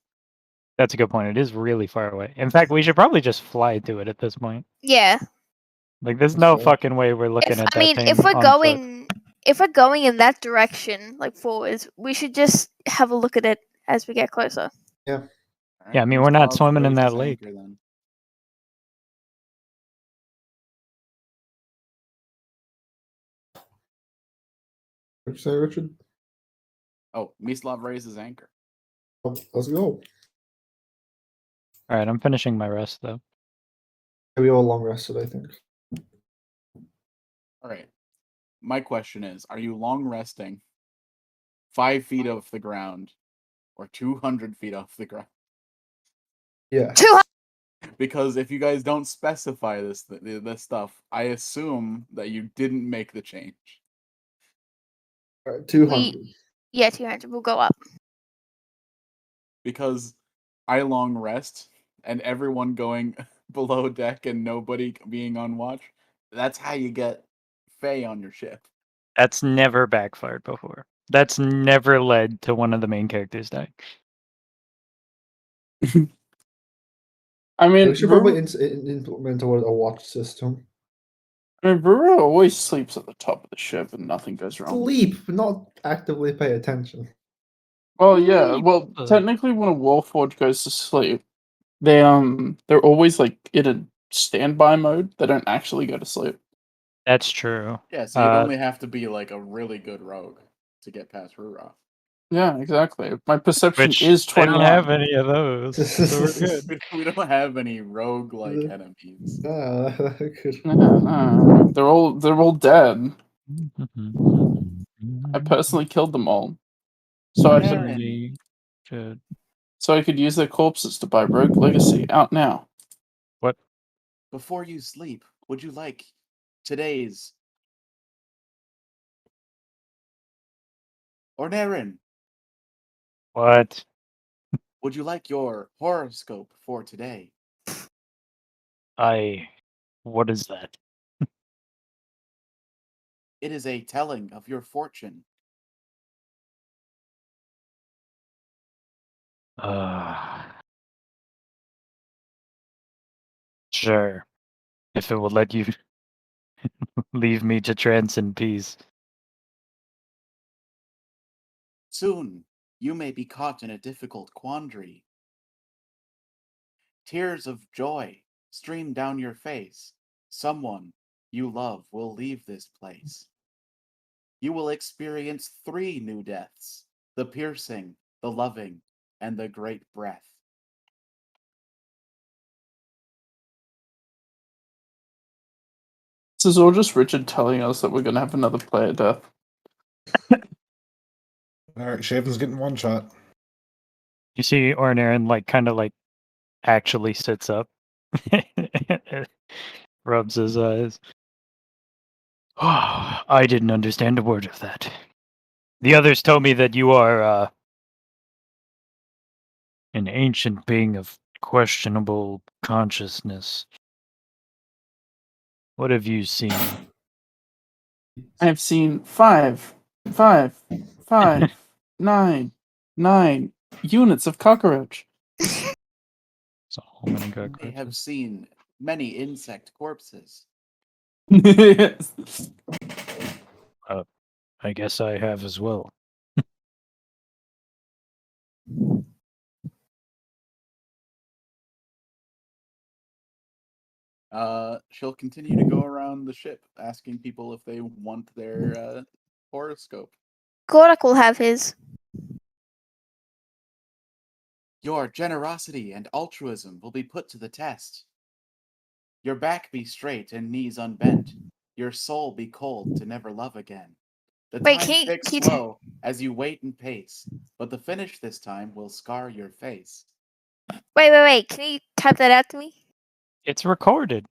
That's a good point. It is really far away. In fact, we should probably just fly to it at this point.
Yeah.
Like, there's no
Sure.
fucking way we're looking
If
at
I
that
mean,
thing
if we're
on foot.
going in that direction, like forwards, we should just have a look at it as we get closer.
Yeah.
All right,
Yeah, I mean, we're not
Mislav
swimming in that
raises
lake.
anchor then.
What'd you say, Richard?
Oh, Mislav raises anchor.
Oh, let's go.
All right, I'm finishing my rest though.
We all long rested, I think.
All right. My question is, are you long resting 5 feet off the ground or 200 feet off the ground?
Yeah.
200.
Because if you guys don't specify this stuff, I assume that you didn't make the change.
All right, 200.
Yeah, 200. We'll go up.
Because I long rest and everyone going below deck and nobody being on watch, that's how you get Fae on your ship.
That's never backfired before. That's never led to one of the main characters dying.
I mean,
We should probably implement a watch system.
Rura always sleeps at the top of the ship and nothing goes wrong.
Sleep, but not actively pay attention.
Well, yeah.
Sleep.
Well, technically, when a Warforged goes to sleep, they're always like in a standby mode. They don't actually go to sleep.
That's true.
Yeah, so you'd only have to be like a really good rogue to get past Rura.
Yeah, exactly. My perception
Which
is
they
21.
don't have any of those. So we're good.
We don't have any rogue-like enemies.
Good.
No, they're all dead. I personally killed them all, so I could
Personally, should.
use their corpses to buy Rogue Legacy. Out now.
What?
Before you sleep, would you like today's Ornaren?
What?
Would you like your horoscope for today?
What is that?
It is a telling of your fortune.
Sure. If it will let you leave me to trance in peace.
Soon, you may be caught in a difficult quandary. Tears of joy stream down your face. Someone you love will leave this place. You will experience 3 new deaths: the piercing, the loving, and the great breath.
This is all just Richard telling us that we're gonna have another player death.
Alright, Shaven's getting one shot.
You see Ornarin kind of actually sits up, rubs his eyes. Oh, I didn't understand a word of that. The others told me that you are an ancient being of questionable consciousness. What have you seen?
I have seen 5, 9 units of cockroach.
So many
I have
cockroaches.
seen many insect corpses.
I guess I have as well.
She'll continue to go around the ship asking people if they want their horoscope.
Gordak will have his.
Your generosity and altruism will be put to the test. Your back be straight and knees unbent. Your soul be cold to never love again. The
Wait,
time
can you-
ticks
can you t-
slow as you wait and pace, but the finish this time will scar your face.
Wait. Can you type that out to me?
It's recorded.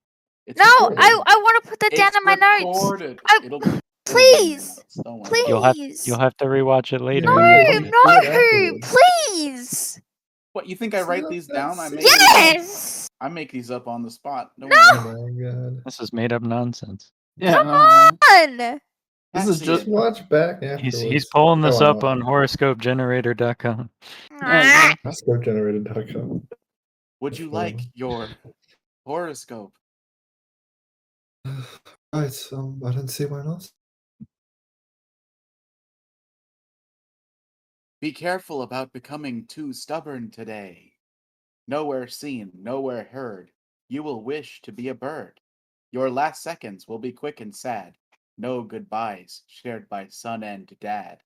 It's
No,
recorded.
I want to put that down
It's
in my notes.
recorded.
I-
It'll be in your
Please,
notes, don't worry.
please.
You'll have to rewatch it later.
No,
Yeah, you do it afterwards.
please.
What, you think I write these down? I make
Yes.
I make these up on the spot. Don't
No.
Oh
worry.
my god.
This is made up nonsense.
Yeah,
Come
no.
on.
This is
Cassian,
just-
Watch back afterwards.
He's pulling this
Go
up on horoscopegenerator.com.
Yeah,
Horoscopegenerator.com.
would you like your horoscope?
Right, I don't see why not.
Be careful about becoming too stubborn today. Nowhere seen, nowhere heard, you will wish to be a bird. Your last seconds will be quick and sad. No goodbyes shared by son and dad.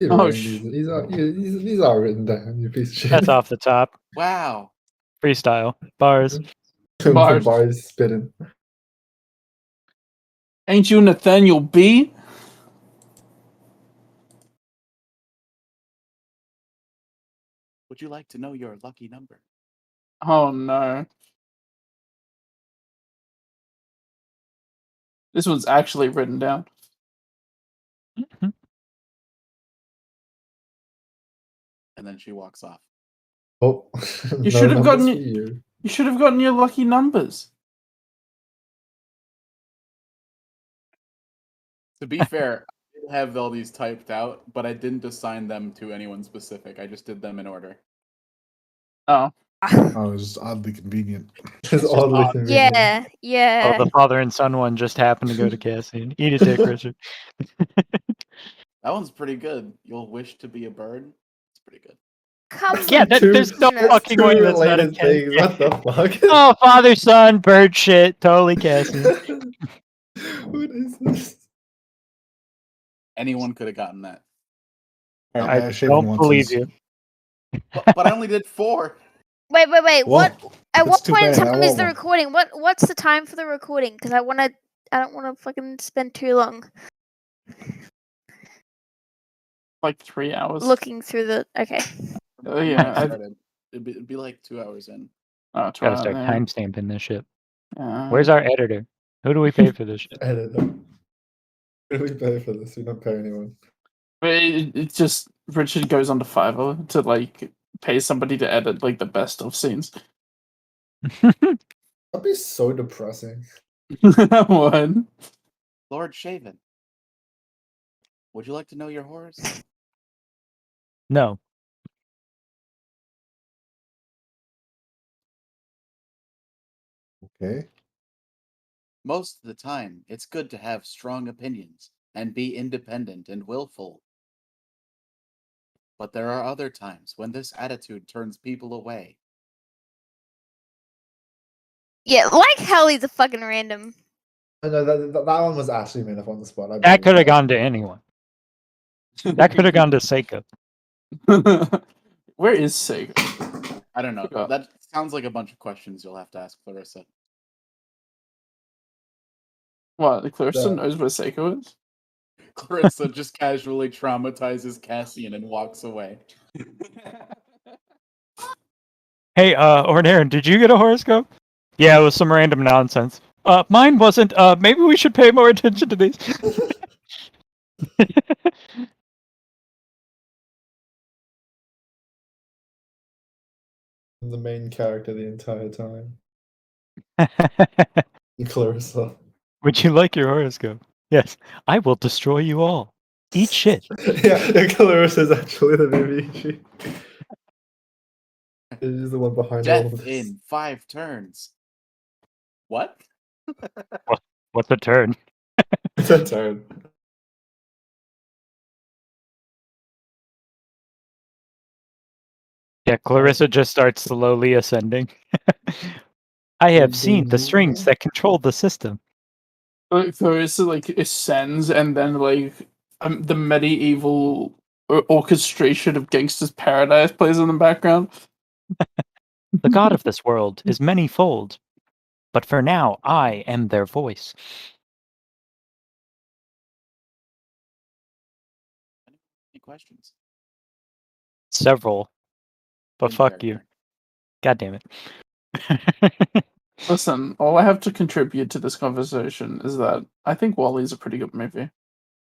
You're
Oh,
writing these are written down, you piece of shit.
That's off the top.
Wow.
Freestyle. Bars.
Bars.
Bars spitting.
Ain't you Nathaniel B?
Would you like to know your lucky number?
Oh no. This one's actually written down.
Mhm.
And then she walks off.
Oh,
You should have gotten
numbers
it-
for you.
You should have gotten your lucky numbers.
To be fair, I did have all these typed out, but I didn't assign them to anyone specific. I just did them in order.
Oh.
Oh, it's just oddly convenient.
It's oddly convenient.
Yeah.
Oh, the father and son one just happened to go to Cassian. Eat a dick, Richard.
That one's pretty good. You'll wish to be a bird. It's pretty good.
Come
Yeah,
Two-
there's no
That's
fucking
Two
way that's not a
related things. What the fuck?
Oh, father, son, bird shit. Totally Cassian.
What is this?
Anyone could have gotten that.
Alright,
I
Shaven
don't
wants
believe
his.
you.
But I only did 4.
Wait.
Well,
What? At
that's
what
too
point in
bad, I
time is
want
the
one.
recording? What's the time for the recording? Because I don't want to fucking spend too long
Like 3 hours.
looking through the. Okay.
Oh
When
yeah.
I
I,
started, it'd be like 2 hours in.
oh,
Gotta start timestamping this shit. Where's our editor? Who do we pay for this shit?
Editor. Who do we pay for this? We don't pay anyone.
It's just Richard goes onto Fiverr to like pay somebody to edit like the best of scenes.
That'd be so depressing.
What?
Lord Shaven, would you like to know your horoscope?
No.
Okay.
Most of the time, it's good to have strong opinions and be independent and willful. But there are other times when this attitude turns people away.
Yeah, like hell he's a fucking random.
No, that one was actually made up on the spot. I
That
believe
could have
that.
gone to anyone. That could have gone to Seiko.
Where is Sega?
I don't know.
Yeah.
That sounds like a bunch of questions you'll have to ask Clarissa.
What? Clarissa
Yeah.
knows where Seiko is?
Clarissa just casually traumatizes Cassian and walks away.
Hey, Ornarin, did you get a horoscope? Yeah, it was some random nonsense. Mine wasn't. Maybe we should pay more attention to these.
The main character the entire time. Clarissa.
Would you like your horoscope? Yes, I will destroy you all. Eat shit.
yeah, Clarissa's actually the Mimichi. She's the one behind all of
Death
this.
in 5 turns. What?
What's a turn?
It's a turn.
Yeah, Clarissa just starts slowly ascending. I have seen the strings that control the system.
Like Clarissa like ascends and then like the medieval orchestration of Gangsta's Paradise plays in the background.
The god of this world is many-fold, but for now I am their voice.
Any questions?
Several, but
In
fuck you.
character.
God damn it.
Listen, all I have to contribute to this conversation is that I think Wally's a pretty good movie.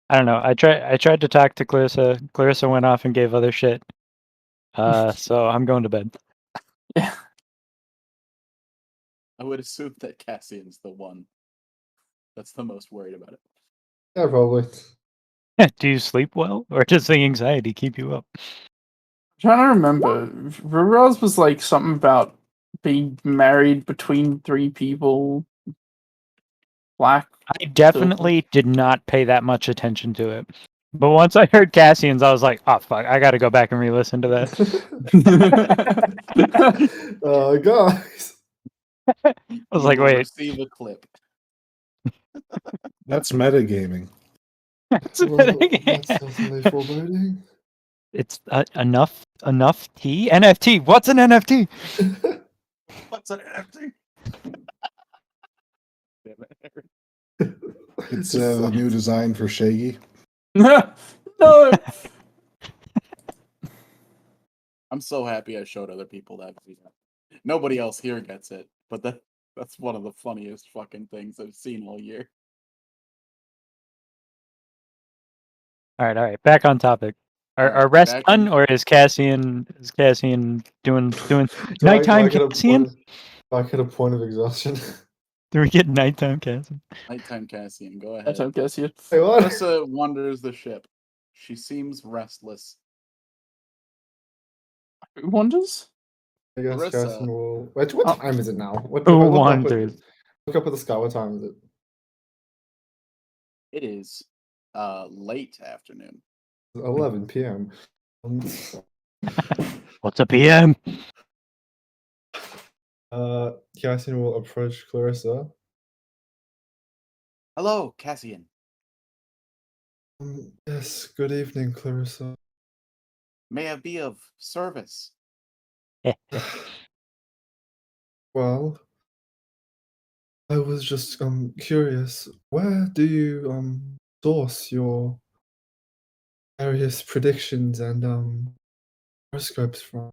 I don't know. I tried to talk to Clarissa. Clarissa went off and gave other shit. So I'm going to bed.
Yeah.
I would assume that Cassian's the one that's the most worried about it.
Yeah, probably.
Do you sleep well, or does the anxiety keep you up?
Trying to remember, Ruraz was like something about being married between 3 people. Black.
I definitely did not pay that much attention to it. But once I heard Cassian's, I was like, oh, fuck, I gotta go back and re-listen to that.
Guys.
I was like,
You will
wait,
receive a clip.
That's metagaming.
it's
Well, that's definitely foreboding.
it's enough tea? NFT, what's an NFT?
What's an NFT? Damn it, Aaron.
It's the new design for Shaggy.
No.
I'm so happy I showed other people that video. Nobody else here gets it, but that's one of the funniest fucking things I've seen all year.
All right, back on topic. Are
Alright,
rests
back
done,
on-
or is Cassian doing
Do
nighttime
I get a
Cassian?
point I get a point of exhaustion.
Do we get nighttime Cassian?
Nighttime Cassian, go
I
ahead.
don't guess you.
Hey, what?
Clarissa wanders the ship. She seems restless.
Who wonders?
I guess
Clarissa.
Cassian will. Wait, what
Oh.
time is it now? What,
Who
look up
wonders?
Look up at the sky. What time is it?
It is late afternoon.
11 p.m.
What's a PM?
Cassian will approach Clarissa.
Hello, Cassian.
Yes, good evening, Clarissa.
May I be of service?
Well, I was just curious. Where do you source your various predictions and horoscopes from?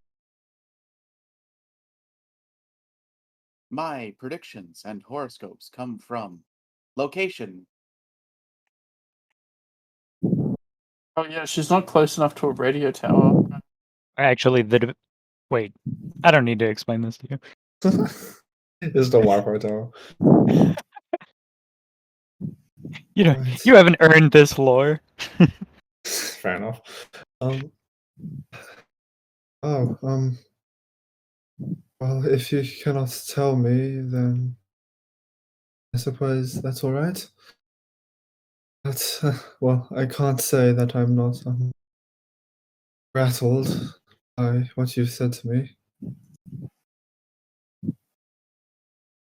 My predictions and horoscopes come from location.
Oh yeah, she's not close enough to a radio tower.
Actually, wait, I don't need to explain this to you.
It's the Wi-Fi tower.
You know,
Right.
you haven't earned this lore.
Fair enough. Oh, well, if you cannot tell me, then I suppose that's all right. But well, I can't say that I'm not rattled by what you've said to me.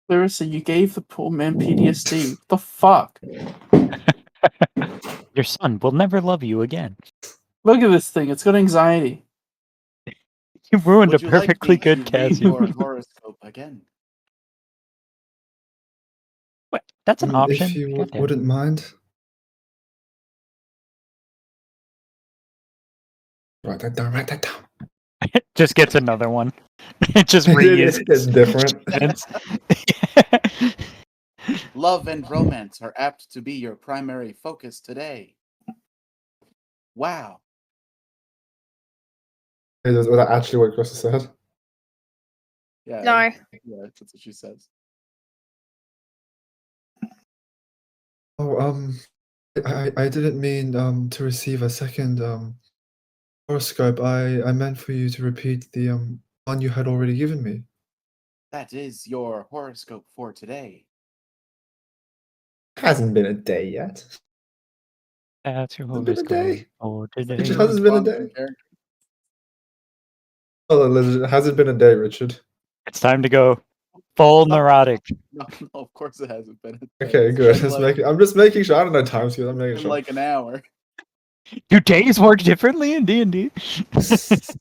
Clarissa, you gave the poor man PTSD. What the fuck?
Your son will never love you again.
Look at this thing. It's got anxiety.
You ruined
Would
a
you like
perfectly
me to
good
read
Cassian.
your horoscope again?
What? That's an option.
If you
Goddamn.
wouldn't mind. Write that down, write that down.
Just gets another one. It just
It's
reuses.
different.
Love and romance are apt to be your primary focus today. Wow.
Was that actually what Chris said?
Yeah.
No.
Yeah, that's what she says.
Oh, I didn't mean to receive a second horoscope. I meant for you to repeat the one you had already given me.
That is your horoscope for today.
Hasn't been a day yet.
That's your
Hasn't been a
horoscope
day.
for
It
today.
just hasn't been a
Response in
day.
character.
Oh, it hasn't been a day, Richard.
It's time to go full
No.
neurotic.
No, of course it hasn't been. a day.
Okay,
It's
good.
been
I'm just making sure. I don't know time scale. I'm making
been
sure.
like an hour.
Do days work differently in D&D?
The
I think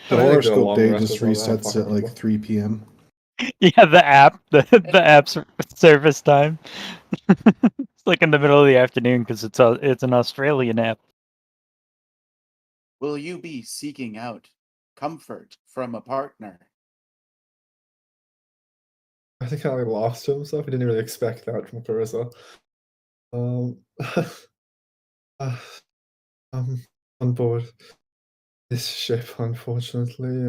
they're
horoscope
long
day
rests
just
as well, I don't
resets
fucking
at like
remember.
3 p.m.
Yeah, the app's service time. It's like in the middle of the afternoon because it's an Australian app.
Will you be seeking out comfort from a partner?
I think I lost him stuff. I didn't really expect that from Clarissa. On board this ship, unfortunately.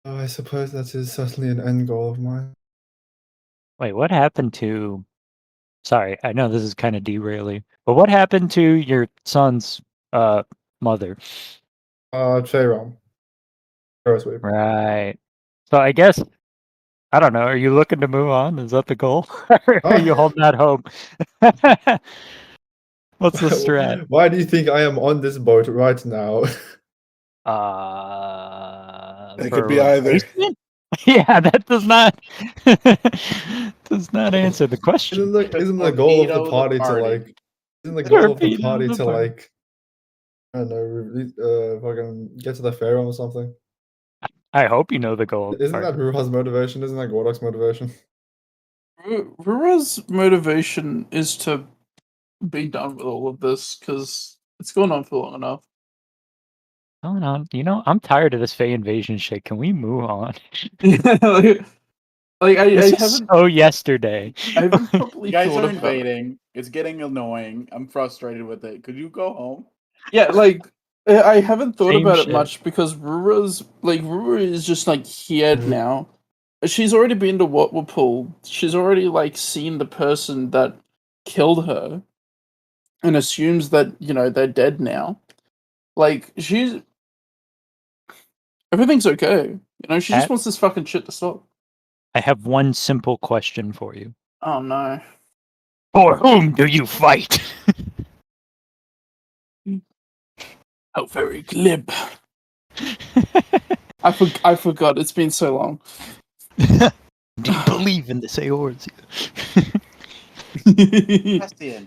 I suppose that is certainly an end goal of mine.
Wait, what happened to... Sorry, I know this is kind of derailing, but what happened to your son's mother?
J-Rom. Sweep.
Right. So I guess, I don't know, are you looking to move on? Is that the goal? Or are you holding that hope? What's the strat?
Why do you think I am on this boat right now?
It
For
could be either.
replacement? Yeah, that does not does not answer the question.
Isn't the goal of
Torpedo
the
the
party to
party.
like? Isn't the goal of the
Torpedo
party
the
to
party.
like? I don't know, fucking get to the pharaoh or something.
I hope you know the goal.
Isn't that Ruha's motivation? Isn't that Gordok's motivation?
Rura's motivation is to be done with all of this because it's gone on for long enough.
Hold on, I'm tired of this Fey invasion shit. Can we move on?
like I
This is
haven't
so yesterday.
I haven't properly
You guys
thought
are
about it.
invading. It's getting annoying. I'm frustrated with it. Could you go home?
Yeah, like I haven't thought
Same
about it
shit.
much because Rura is just like here now. She's already been to Watwapool. She's already like seen the person that killed her and assumes that, they're dead now. Like everything's okay. She just
At-
wants this fucking shit to stop.
I have one simple question for you.
Oh no.
For whom do you fight?
How very glib. I forgot. It's been so long.
Do you believe in this Eorzea?
Castian,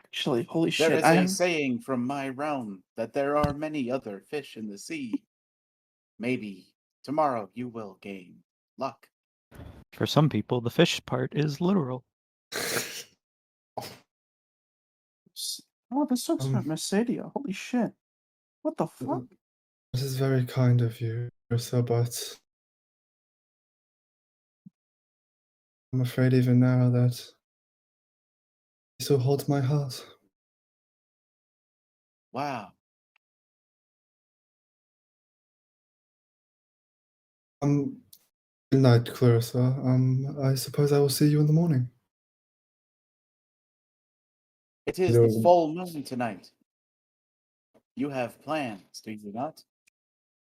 Actually, holy
there
shit.
is a saying from my realm that there are many other fish in the sea. Maybe tomorrow you will gain luck.
For some people, the fish part is literal.
Oh, this talks about Mercedia. Holy shit. What the fuck?
This is very kind of you, Clarissa, but I'm afraid even now that you still hold my heart.
Wow.
Good night, Clarissa. I suppose I will see you in the morning.
It is the full moon tonight. You have plans, do you not?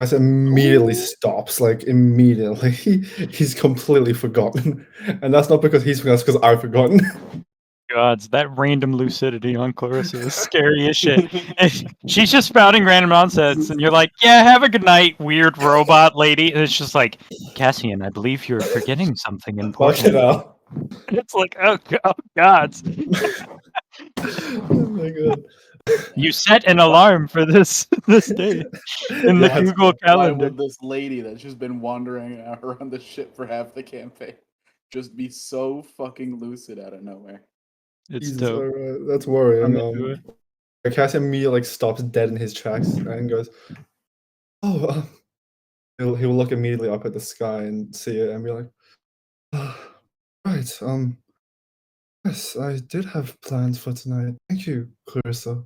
As immediately
Ooh.
stops, like immediately. He's completely forgotten. And that's not because he's forgotten, that's because I've forgotten.
Gods, that random lucidity on Clarissa is scary as shit. She's just spouting random nonsense, and you're like, "Yeah, have a good night, weird robot lady." And it's just like, Cassian, I believe you're forgetting something
Fuck it
important.
out.
It's like, oh gods,
Oh my god.
you set an alarm for this day in the
Yeah, it's-
Google
Why
Calendar.
would this lady that's just been wandering around the ship for half the campaign just be so fucking lucid out of nowhere?
It's
Jesus,
dope.
alright, that's worrying.
I'm into it.
Cassian immediately like stops dead in his tracks and goes, "Oh." He'll look immediately up at the sky and see it and be like, right. Yes, I did have plans for tonight. Thank you, Clarissa.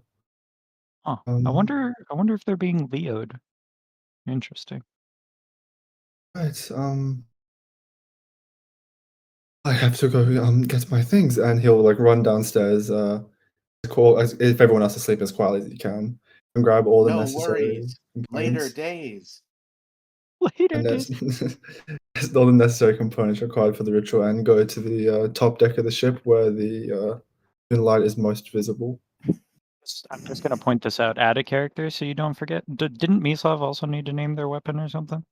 Huh. I
Um,
wonder if they're being Leo'd. Interesting.
Right. I have to go get my things, and he'll like run downstairs. If everyone else is asleep as quietly as he can, and grab all the
No
necessary
worries. Later
components.
days.
Later,
And
dude.
there's all the necessary components required for the ritual, and go to the top deck of the ship where the moonlight is most visible.
I'm just gonna point this out. Add a character so you don't forget. Didn't Mislav also need to name their weapon or something?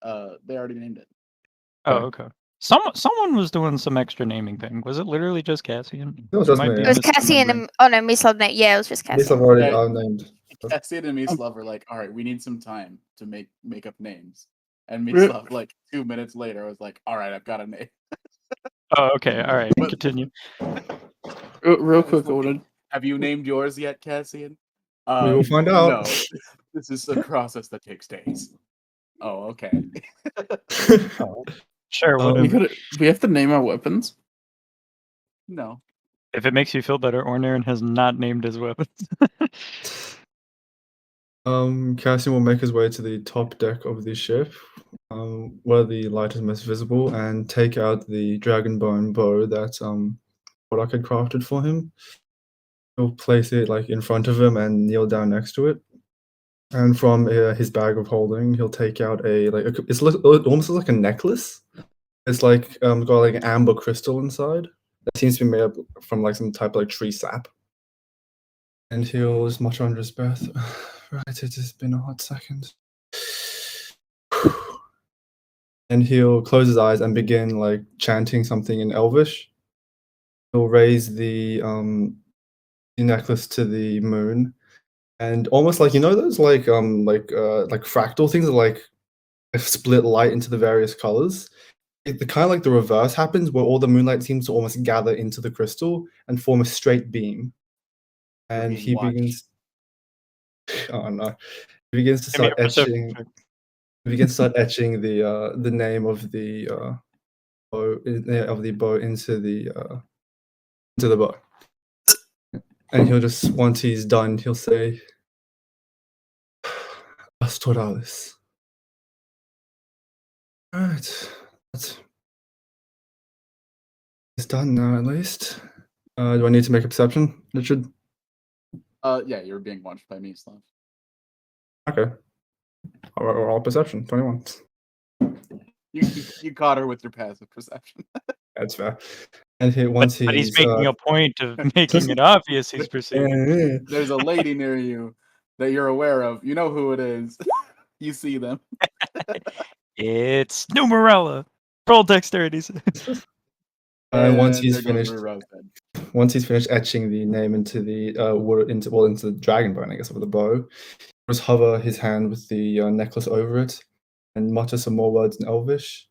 They already named it.
Oh,
Okay.
okay. Someone was doing some extra naming thing. Was it literally just Cassian?
It was just
Might
me.
be
It was Cassian
misremembering.
and oh no, Mislav. Yeah, it was just
These
Cassian.
have already
Yeah.
named.
Cassian and Mislav are like, all right, we need some time to make up names. And
Re-
Mislav, like 2 minutes later, was like, all right, I've got a name.
Oh, okay. All right.
But-
Continue.
Real quick, I wanted.
Have you named yours yet, Cassian?
We will find out.
No, this is a process that takes days. Oh, okay.
Sure.
Um,
Whatever.
We have to name our weapons.
No.
If it makes you feel better, Ornarin has not named his weapons.
Cassian will make his way to the top deck of the ship, where the light is most visible, and take out the dragonbone bow that Kodak had crafted for him. He'll place it like in front of him and kneel down next to it. And from his bag of holding, he'll take out it almost like a necklace. It's like got like an amber crystal inside that seems to be made up from like some type of like tree sap. And he'll just mutter under his breath, right, it has been a hot second. And he'll close his eyes and begin like chanting something in Elvish. He'll raise the necklace to the moon, and almost like those like fractal things that like split light into the various colors. The kind of like the reverse happens, where all the moonlight seems to almost gather into the crystal and form a straight beam.
You're
And
being
he
watched.
begins. Oh no! He begins to
Give me
start
a perception
etching.
check.
He begins to start etching the name of the bow into the bow. And he'll just, once he's done, he'll say, Astoralis. Alright. It's done now, at least. Do I need to make a perception, Richard?
Yeah, you're being watched by Mislav.
Okay. All perception, 21.
You caught her with your passive perception.
That's fair. And
But he's making a point of making it obvious he's perceiving.
There's a lady near you that you're aware of. You know who it is. You see them.
It's Numerella. Roll dexterity.
And once
And
he's
they're going
finished,
for Rosehead.
once he's finished etching the name into the into the dragon bone, I guess, of the bow, just hover his hand with the necklace over it, and mutter some more words in Elvish,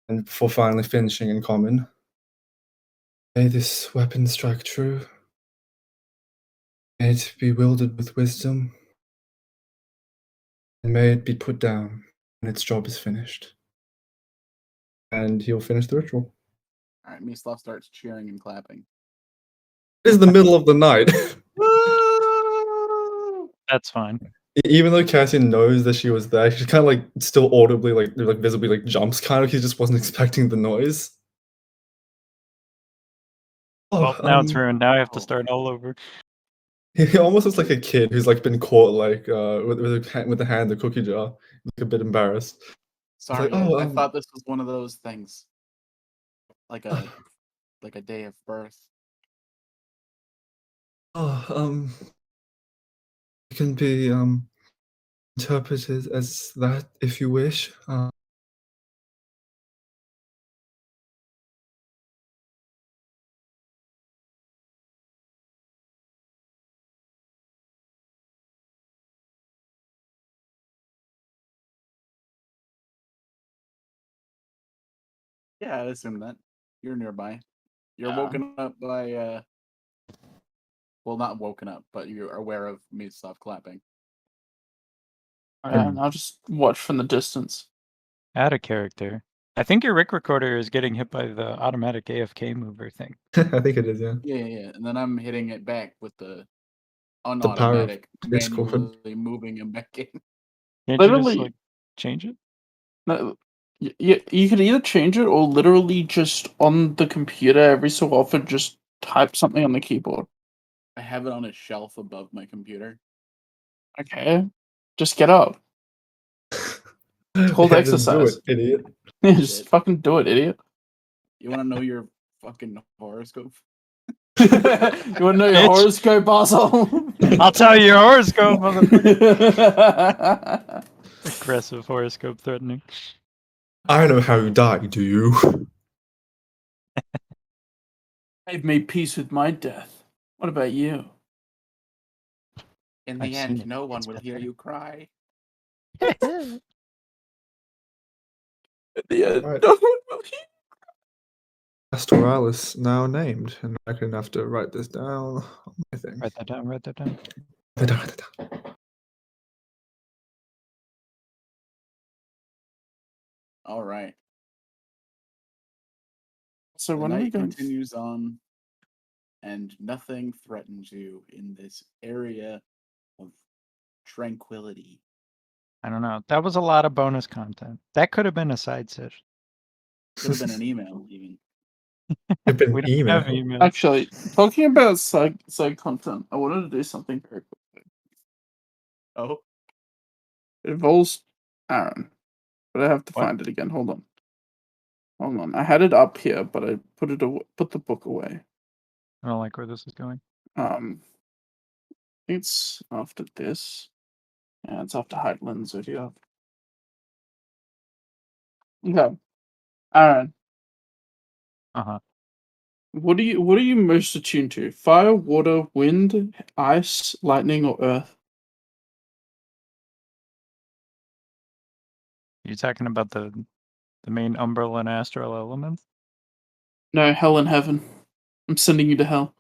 and before finally finishing in Common. May this weapon strike true. May it be wielded with wisdom, and may it be put down when its job is finished. And he'll finish the ritual.
All right, Mislav starts cheering and clapping.
It is the middle of the night.
That's fine.
Even though Cassian knows that she was there, she's kind of like still audibly, like visibly, like jumps. Kind of, he just wasn't expecting the noise.
Well, now it's ruined. Now I have to start all over.
He almost looks like a kid who's like been caught like with the hand in the cookie jar, like a bit embarrassed.
Sorry,
like, oh,
I thought this was one of those things. Like a like a day of birth.
Oh, it can be interpreted as that if you wish.
Yeah, I assume that. You're nearby. You're
Yeah.
woken up by well, not woken up, but you're aware of me stop clapping.
And I'll just watch from the distance.
Add a character. I think your Rick recorder is getting hit by the automatic AFK mover thing.
I think it is, yeah.
Yeah. And then I'm hitting it back with the
power of
unautomatic,
Discord.
manually moving him back in.
Can't you just
Literally-
like change it?
No, you could either change it or literally just on the computer every so often just type something on the keyboard.
I have it on a shelf above my computer.
Okay, just get up. called
Yeah, just do
exercise.
it, idiot.
Just
Shit.
fucking do it, idiot.
You want to know your fucking horoscope?
You want to know your
Bitch.
horoscope, asshole?
I'll tell you your horoscope, motherfucker. Aggressive horoscope threatening.
I know how you die, do you?
I've made peace with my death. What about you?
In the
I've seen
end,
it.
no one
It's
will hear
better.
you cry.
At the end,
Right.
no one will hear.
Astralis now named, and I can have to write this down on my thing.
Write that down, write that down.
Write it down.
All right.
So
The
when are we
night
going?
continues on, and nothing threatens you in this area of tranquility.
I don't know. That was a lot of bonus content. That could have been a side session.
Could have been an email, even.
It's been
We don't
email.
have email.
Actually, talking about side content, I wanted to do something very quickly.
Oh,
It involves Aaron, but I have to
What?
find it again. Hold on. I had it up here, but I put the book away.
I don't like where this is going.
I think it's after this. Yeah, it's after Heightland Zodiac. Okay, Aaron,
Uh-huh.
what are you most attuned to? Fire, water, wind, ice, lightning, or earth?
You talking about the main umbral and astral elements?
No, hell and heaven. I'm sending you to hell.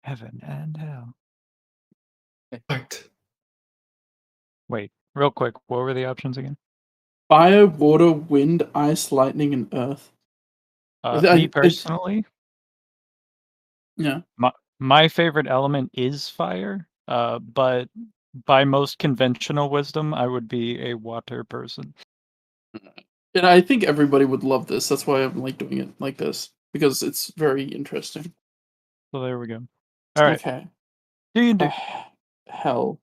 Heaven and hell.
Right.
Wait, real quick, what were the options again?
Fire, water, wind, ice, lightning, and earth.
Me personally,
Yeah.
my favorite element is fire. But by most conventional wisdom, I would be a water person.
And I think everybody would love this. That's why I'm like doing it like this. Because it's very interesting.
So there we go. All right.
Okay.
D&D.
Hell.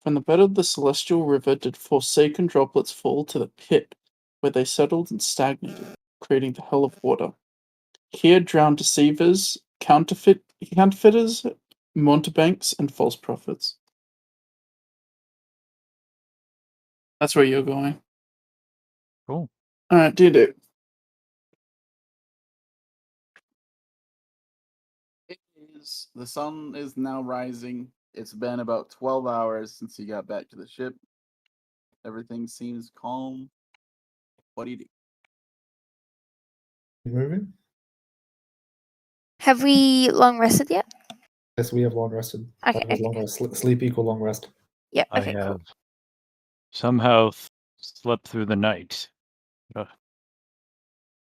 From the bed of the celestial river did forsaken droplets fall to the pit, where they settled and stagnated, creating the hell of water. Here drowned deceivers, counterfeiters, mountebanks, and false prophets. That's where you're going.
Cool.
Alright, do.
the sun is now rising. It's been about 12 hours since you got back to the ship. Everything seems calm. What do you do?
Moving?
Have we long rested yet?
Yes, we have long rested.
Okay,
That was long rest. Sleep equal long rest.
Yep.
I
Okay.
have
Cool.
somehow slept through the night.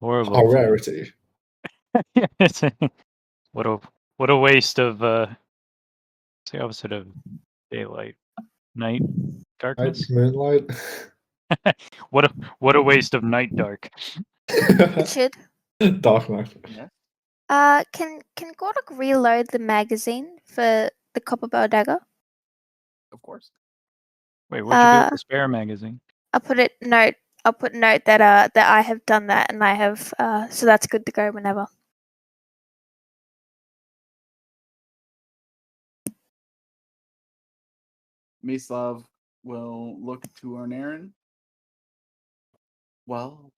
Horrible.
A
thing.
rarity.
what a waste of it's the opposite of daylight. Night.
Night,
Darkness.
moonlight.
What a waste of night dark.
Richard,
Dark night.
can Gordok reload the magazine for the Copper Bow Dagger?
Of course.
Wait, what'd you do with the spare magazine?
I'll put note that that I have done that and I have so that's good to go whenever.
Mislav will look to Ornaren. Well,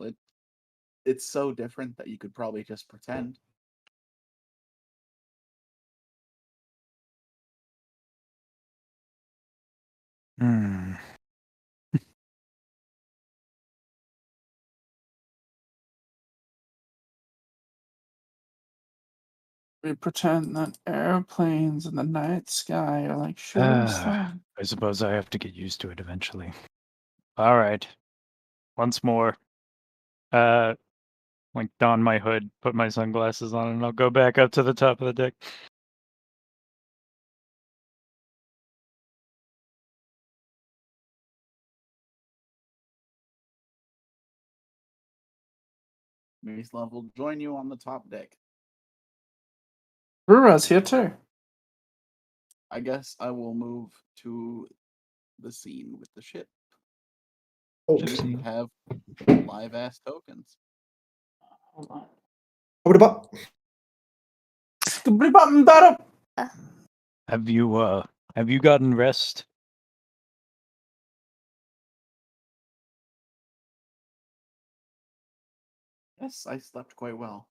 it's so different that you could probably just pretend.
Hmm.
We pretend that airplanes in the night sky are like shooting stars.
I suppose I have to get used to it eventually. All right. Once more. Like don my hood, put my sunglasses on, and I'll go back up to the top of the deck.
Mislav will join you on the top deck.
Rura's here too.
I guess I will move to the scene with the ship.
Oh,
We have live ass tokens.
Hold on.
what about?
Have you gotten rest?
Yes, I slept quite well.